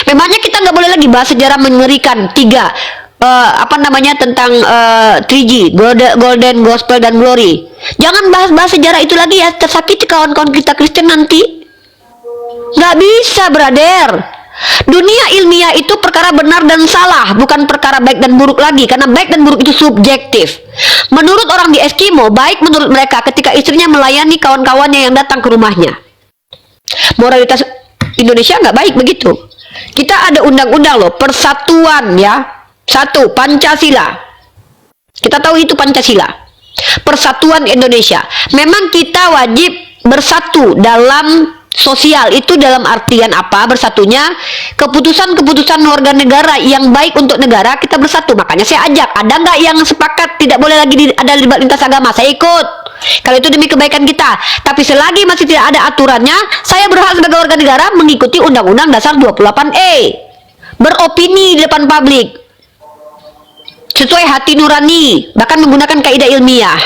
Memangnya kita nggak boleh lagi bahas sejarah mengerikan tentang 3G, Golden, Gospel, dan Glory. Jangan bahas-bahas sejarah itu lagi ya, tersakiti kawan-kawan kita Kristen nanti. Nggak bisa, brother. Dunia ilmiah itu perkara benar dan salah, bukan perkara baik dan buruk lagi, karena baik dan buruk itu subjektif. Menurut orang di Eskimo, baik menurut mereka ketika istrinya melayani kawan-kawannya yang datang ke rumahnya. Moralitas Indonesia nggak baik begitu. Kita ada undang-undang loh, persatuan ya. Satu, Pancasila. Kita tahu itu Pancasila. Persatuan Indonesia. Memang kita wajib bersatu dalam sosial, itu dalam artian apa bersatunya? Keputusan-keputusan warga negara yang baik untuk negara kita bersatu. Makanya saya ajak, ada nggak yang sepakat tidak boleh lagi ada debat lintas agama? Saya ikut kalau itu demi kebaikan kita. Tapi selagi masih tidak ada aturannya, saya berhak sebagai warga negara mengikuti Undang-Undang Dasar 28E, beropini di depan publik sesuai hati nurani, bahkan menggunakan kaidah ilmiah.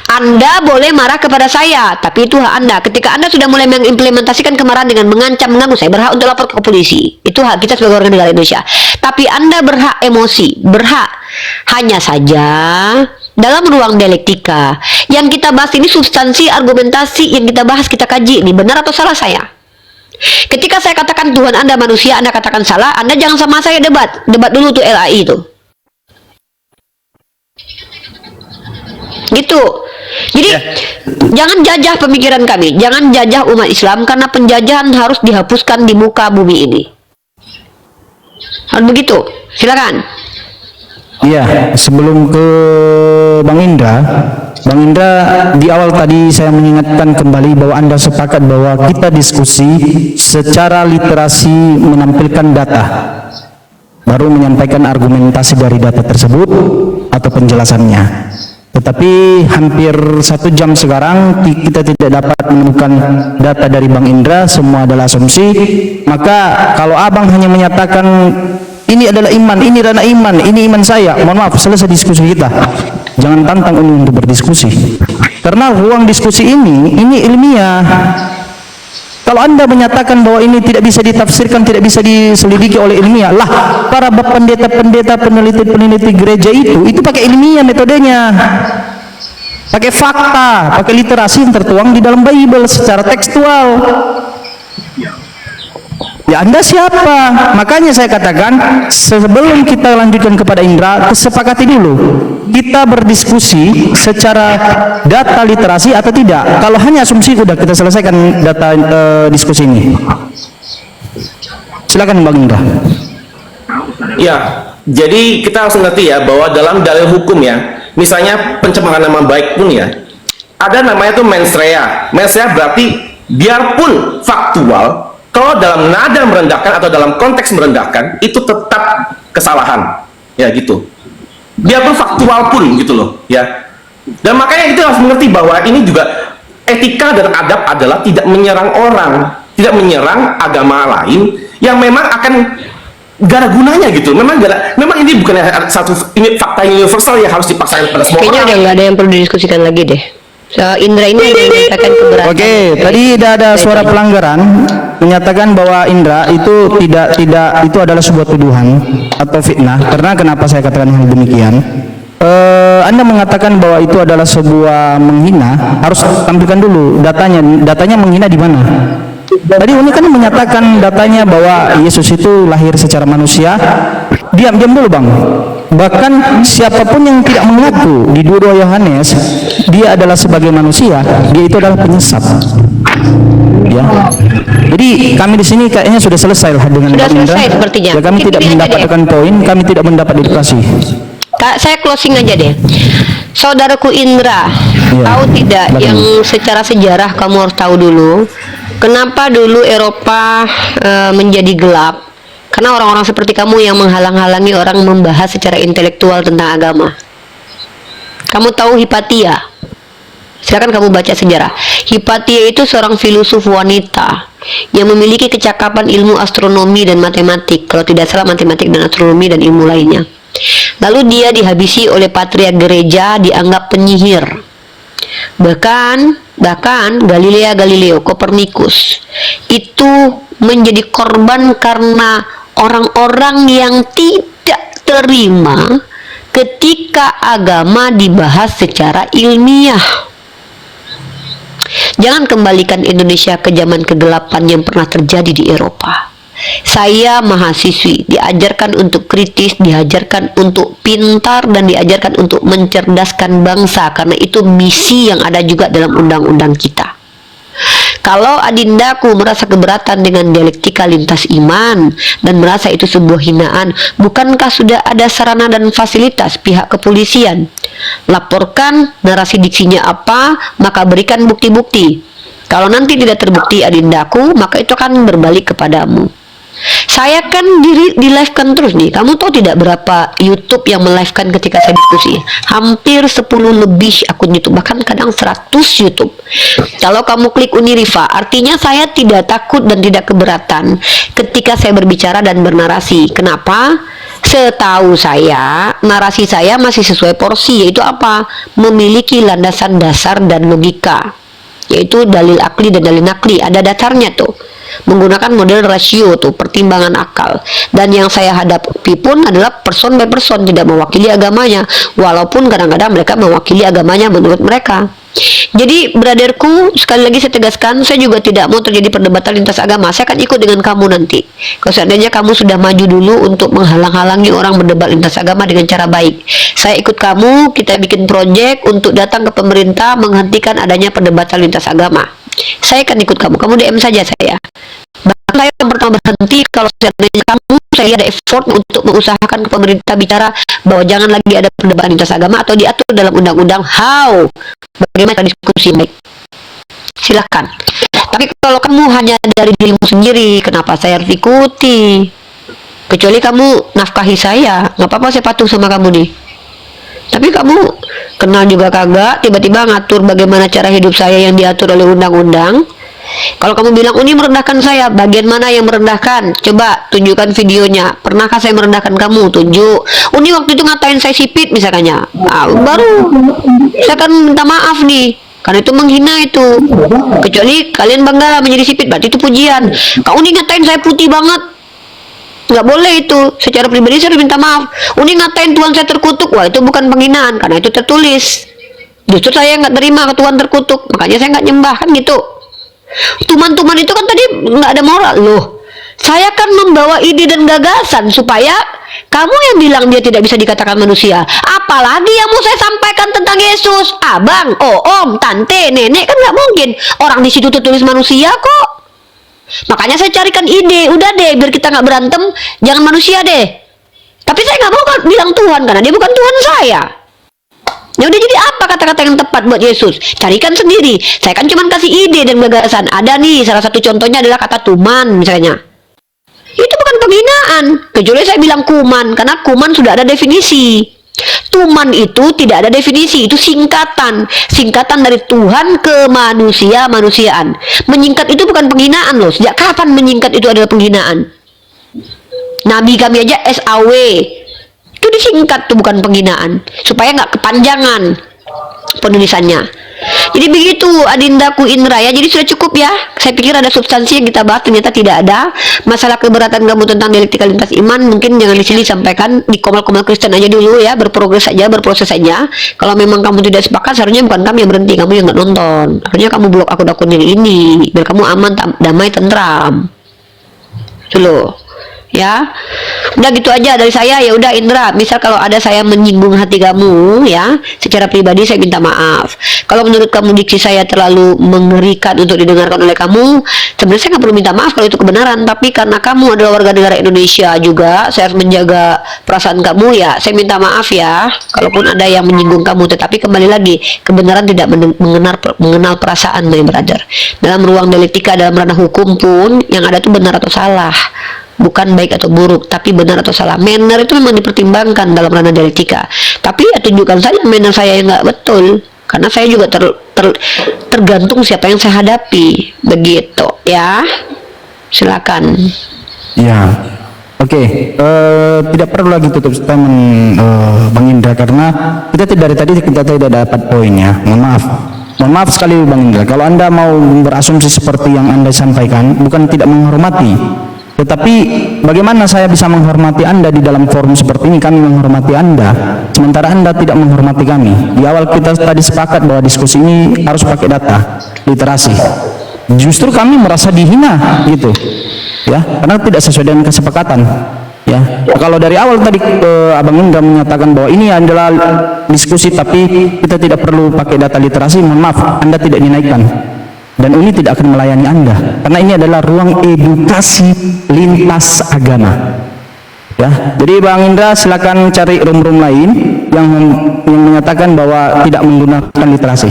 Anda boleh marah kepada saya, tapi itu hak Anda. Ketika Anda sudah mulai mengimplementasikan kemarahan dengan mengancam, mengganggu, saya berhak untuk lapor ke polisi. Itu hak kita sebagai warga negara Indonesia. Tapi Anda berhak emosi, berhak. Hanya saja dalam ruang dialektika yang kita bahas ini substansi argumentasi yang kita bahas, kita kaji ini benar atau salah saya. Ketika saya katakan Tuhan Anda manusia, Anda katakan salah, Anda jangan sama saya debat dulu tuh LAI itu. Gitu. Jadi jangan jajah pemikiran kami, jangan jajah umat Islam, karena penjajahan harus dihapuskan di muka bumi ini. Harus begitu. Silakan. Iya, sebelum ke Bang Indra di awal tadi saya mengingatkan kembali bahwa Anda sepakat bahwa kita diskusi secara literasi menampilkan data, baru menyampaikan argumentasi dari data tersebut atau penjelasannya. Tetapi hampir 1 jam sekarang kita tidak dapat menemukan data dari Bang Indra, semua adalah asumsi. Maka kalau abang hanya menyatakan ini adalah iman, ini ranah iman, ini iman saya, mohon maaf, selesai diskusi kita. Jangan tantang ini untuk berdiskusi, karena ruang diskusi ini ilmiah. Kalau Anda menyatakan bahwa ini tidak bisa ditafsirkan, tidak bisa diselidiki oleh ilmiah, lah para pendeta-pendeta, peneliti-peneliti gereja itu pakai ilmiah metodenya, pakai fakta, pakai literasi yang tertuang di dalam Bible secara tekstual. Ya Anda siapa? Makanya saya katakan sebelum kita lanjutkan kepada Indra, kesepakati dulu kita berdiskusi secara data literasi atau tidak. Kalau hanya asumsi, udah kita selesaikan data diskusi ini. Silakan Bang Indra. Ya, jadi kita harus ngerti ya bahwa dalam dalil hukum ya, misalnya pencemaran nama baik pun ya, ada namanya tuh mens rea. Mens rea berarti biarpun faktual, kalau dalam nada merendahkan atau dalam konteks merendahkan, itu tetap kesalahan, ya gitu. Biarpun faktual pun gitu loh, ya. Dan makanya kita harus mengerti bahwa ini juga etika dan adab adalah tidak menyerang orang, tidak menyerang agama lain yang memang akan gak ada gunanya gitu. Memang ini bukan ini fakta universal yang harus dipaksakan pada semua Kayaknya orang. udah nggak ada yang perlu didiskusikan lagi deh. So, Indra ini hanya menyatakan keberatan. Oke, tadi ada suara pelanggaran menyatakan bahwa Indra itu tidak itu adalah sebuah tuduhan atau fitnah. Karena kenapa saya katakan hal demikian? Anda mengatakan bahwa itu adalah sebuah menghina, harus tampilkan dulu datanya menghina di mana? Tadi ini kan menyatakan datanya bahwa Yesus itu lahir secara manusia. Diam dulu bang. Bahkan siapapun yang tidak mengaku di 2 Yohanes dia adalah sebagai manusia, dia itu adalah penyesat. Ya. Jadi kami di sini kayaknya sudah selesai lah dengan Sudah Indra. selesai sepertinya. Ya, kami tidak mendapatkan poin, kami tidak mendapat edukasi. Kak, saya closing aja deh. Saudaraku Indra, tahu tidak yang secara sejarah kamu harus tahu dulu, kenapa dulu Eropa menjadi gelap? Karena orang-orang seperti kamu yang menghalang-halangi orang membahas secara intelektual tentang agama. Kamu tahu Hipatia? Silakan kamu baca sejarah. Hipatia itu seorang filosof wanita yang memiliki kecakapan ilmu astronomi dan matematik. Kalau tidak salah matematik dan astronomi dan ilmu lainnya. Lalu dia dihabisi oleh patriark gereja, dianggap penyihir. Bahkan Galileo Kopernikus itu menjadi korban karena orang-orang yang tidak terima ketika agama dibahas secara ilmiah. Jangan kembalikan Indonesia ke zaman kegelapan yang pernah terjadi di Eropa. Saya mahasiswi, diajarkan untuk kritis, diajarkan untuk pintar, dan diajarkan untuk mencerdaskan bangsa, karena itu misi yang ada juga dalam undang-undang kita. Kalau adindaku merasa keberatan dengan dialektika lintas iman dan merasa itu sebuah hinaan, bukankah sudah ada sarana dan fasilitas pihak kepolisian? Laporkan narasi diksinya apa, maka berikan bukti-bukti. Kalau nanti tidak terbukti adindaku, maka itu akan berbalik kepadamu. Saya kan di live kan terus nih. Kamu tahu tidak berapa YouTube yang melivekan ketika saya diskusi? Hampir 10 lebih akun YouTube, bahkan kadang 100 YouTube. Kalau kamu klik Uni Riva, artinya saya tidak takut dan tidak keberatan ketika saya berbicara dan bernarasi. Kenapa? Setahu saya, narasi saya masih sesuai porsi, yaitu apa? Memiliki landasan dasar dan logika, yaitu dalil akli dan dalil nakli. Ada dasarnya tuh, menggunakan model rasio tuh, pertimbangan akal. Dan yang saya hadapi pun adalah person by person, tidak mewakili agamanya, walaupun kadang-kadang mereka mewakili agamanya menurut mereka. Jadi brotherku, sekali lagi saya tegaskan, saya juga tidak mau terjadi perdebatan lintas agama. Saya akan ikut dengan kamu nanti. Kalau seandainya kamu sudah maju dulu untuk menghalang-halangi orang berdebat lintas agama dengan cara baik, saya ikut kamu. Kita bikin proyek untuk datang ke pemerintah menghentikan adanya perdebatan lintas agama. Saya akan ikut kamu. Kamu DM saja saya. Bahkan saya yang pertama berhenti kalau seandainya kamu, saya ada effort untuk mengusahakan ke pemerintah bicara bahwa jangan lagi ada perdebatan lintas agama atau diatur dalam undang-undang bagaimana diskusi baik. Silakan. Tapi kalau kamu hanya dari dirimu sendiri, kenapa saya harus ikuti? Kecuali kamu nafkahi saya, nggak apa-apa, saya patuh sama kamu nih. Tapi kamu kenal juga kagak, tiba-tiba ngatur bagaimana cara hidup saya yang diatur oleh undang-undang. Kalau kamu bilang Uni merendahkan saya, bagian mana yang merendahkan? Coba tunjukkan videonya. Pernahkah saya merendahkan kamu? Tunjuk. Uni waktu itu ngatain saya sipit misalnya. Baru saya akan minta maaf nih, karena itu menghina itu. Kecuali kalian bangga menjadi sipit, berarti itu pujian. Kau Uni ngatain saya putih banget, nggak boleh itu. Secara pribadi saya harus minta maaf. Uni ngatain Tuhan saya terkutuk, wah itu bukan penghinaan, karena itu tertulis. Justru saya nggak terima ke Tuhan terkutuk, makanya saya nggak nyembah, kan gitu. Tuman-tuman itu kan tadi nggak ada moral loh. Saya kan membawa ide dan gagasan supaya kamu yang bilang dia tidak bisa dikatakan manusia, apalagi yang mau saya sampaikan tentang Yesus. Abang, om, tante, nenek, kan nggak mungkin. Orang di situ tertulis manusia kok. Makanya saya carikan ide, udah deh biar kita nggak berantem, jangan manusia deh. Tapi saya nggak mau bilang Tuhan karena dia bukan Tuhan saya. Ya udah, jadi apa kata-kata yang tepat buat Yesus? Carikan sendiri. Saya kan cuma kasih ide dan gagasan. Ada nih, salah satu contohnya adalah kata tuman misalnya. Itu bukan penghinaan, kecuali saya bilang kuman, karena kuman sudah ada definisi. Tuman itu tidak ada definisi, itu singkatan dari Tuhan ke manusiaan. Menyingkat itu bukan penghinaan loh. Sejak kapan menyingkat itu adalah penghinaan? Nabi kami aja SAW itu disingkat tuh, bukan penghinaan, supaya nggak kepanjangan penulisannya. Jadi begitu Adindaku Indra ya. Jadi sudah cukup ya. Saya pikir ada substansi yang kita bahas, ternyata tidak ada. Masalah keberatan kamu tentang dialektika lintas iman mungkin jangan di sini sampaikan, di komal-komal Kristen aja dulu ya, berproses saja. Kalau memang kamu tidak sepakat, seharusnya bukan kami yang berhenti, kamu yang nggak nonton. Harusnya kamu blok akun-akun yang ini biar kamu aman, damai, tentram. Itu loh. Ya, udah gitu aja dari saya. Ya udah Indra, misal kalau ada saya menyinggung hati kamu ya, secara pribadi saya minta maaf. Kalau menurut kamu diksi saya terlalu mengerikan untuk didengarkan oleh kamu, sebenarnya saya nggak perlu minta maaf kalau itu kebenaran. Tapi karena kamu adalah warga negara Indonesia juga, saya harus menjaga perasaan kamu ya. Saya minta maaf ya, kalaupun ada yang menyinggung kamu. Tetapi kembali lagi, kebenaran tidak mengenal perasaan, my brother. Dalam ruang dialektika, dalam ranah hukum pun, yang ada tuh benar atau salah. Bukan baik atau buruk, tapi benar atau salah. Manner itu memang dipertimbangkan dalam ranah dialektika. Tapi ya tunjukkan saja manner saya yang nggak betul, karena saya juga tergantung siapa yang saya hadapi. Begitu ya. Silakan. Ya, oke. Tidak perlu lagi tutup statement Bang Indra, karena dari tadi kita tidak dapat poinnya. Mohon maaf sekali Bang Indra, kalau Anda mau berasumsi seperti yang Anda sampaikan, bukan tidak menghormati. Tetapi bagaimana saya bisa menghormati Anda di dalam forum seperti ini? Kami menghormati Anda, sementara Anda tidak menghormati kami. Di awal kita tadi sepakat bahwa diskusi ini harus pakai data, literasi. Justru kami merasa dihina gitu, ya, karena tidak sesuai dengan kesepakatan. Ya, kalau dari awal tadi Abang Indra menyatakan bahwa ini adalah diskusi tapi kita tidak perlu pakai data literasi, mohon maaf, Anda tidak dinaikkan. Dan ini tidak akan melayani Anda, karena ini adalah ruang edukasi lintas agama. Ya, jadi Bang Indra silakan cari room-room lain yang menyatakan bahwa tidak menggunakan literasi.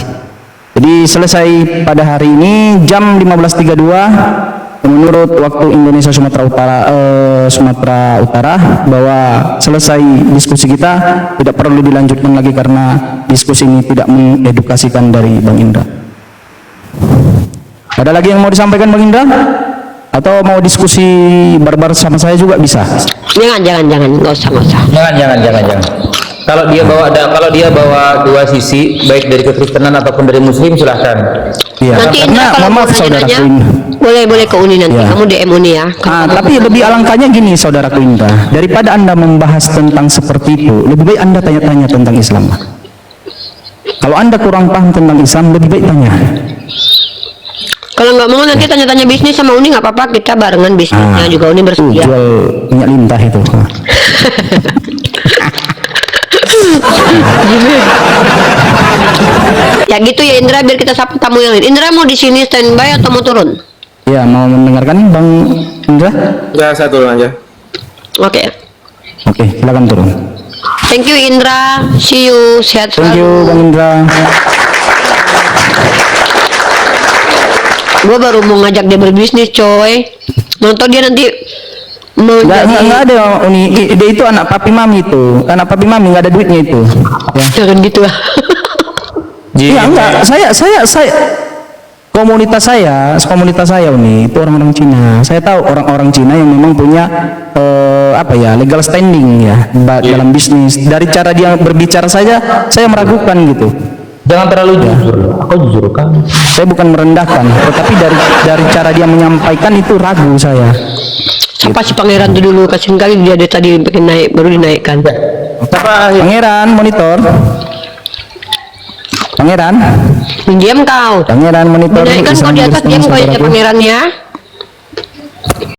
Jadi selesai pada hari ini jam 15.32 menurut waktu Indonesia Sumatera Utara, bahwa selesai diskusi kita, tidak perlu dilanjutkan lagi karena diskusi ini tidak mengedukasikan dari Bang Indra. Ada lagi yang mau disampaikan Bang Indra? Atau mau diskusi barbar sama saya juga bisa? Jangan, nggak usah. Jangan. Kalau dia bawa dua sisi, baik dari kekristenan ataupun dari muslim, silahkan. Iya. Nanti Karena kalau maaf saudaraku Indra. Boleh ke Uni nanti. Ya. Kamu DM Uni ya. Tapi lebih alangkahnya gini saudaraku Indra, daripada Anda membahas tentang seperti itu, lebih baik Anda tanya-tanya tentang Islam. Kalau Anda kurang paham tentang Islam, lebih baik tanya. Kalau nggak mau nanti tanya-tanya bisnis sama Uni nggak apa-apa, kita barengan bisnisnya juga. Uni bersedia. Jual minyak lintah itu. Ya gitu ya Indra, biar kita sapa tamu yang lain. Indra mau di sini standby atau mau turun? Ya, mau mendengarkan Bang Indra? Ya, saya turun aja. Oke, silakan turun. thank you Indra, see you, sehat selalu. Thank you Bang Indra. Gue baru mau ngajak dia berbisnis coy, nonton dia nanti nggak ada Uni, dia itu anak papi mami nggak ada duitnya itu ya. Jangan gitu lah. Iya enggak, saya komunitas saya Uni itu orang-orang Cina. Saya tahu orang-orang Cina yang memang punya legal standing ya dalam bisnis. Dari cara dia berbicara saja saya meragukan gitu. Jangan terlalu jujur. Aku jujur kan. Saya bukan merendahkan, tetapi dari cara dia menyampaikan itu ragu saya. Siapa si pangeran itu dulu? Kasian kali dia tadi bikin naik, baru dinaikkan. Pangeran monitor. Pangeran. Diam kau. Pangeran monitor. Dinaikkan kau di atas, diam kau ya pangeran ya.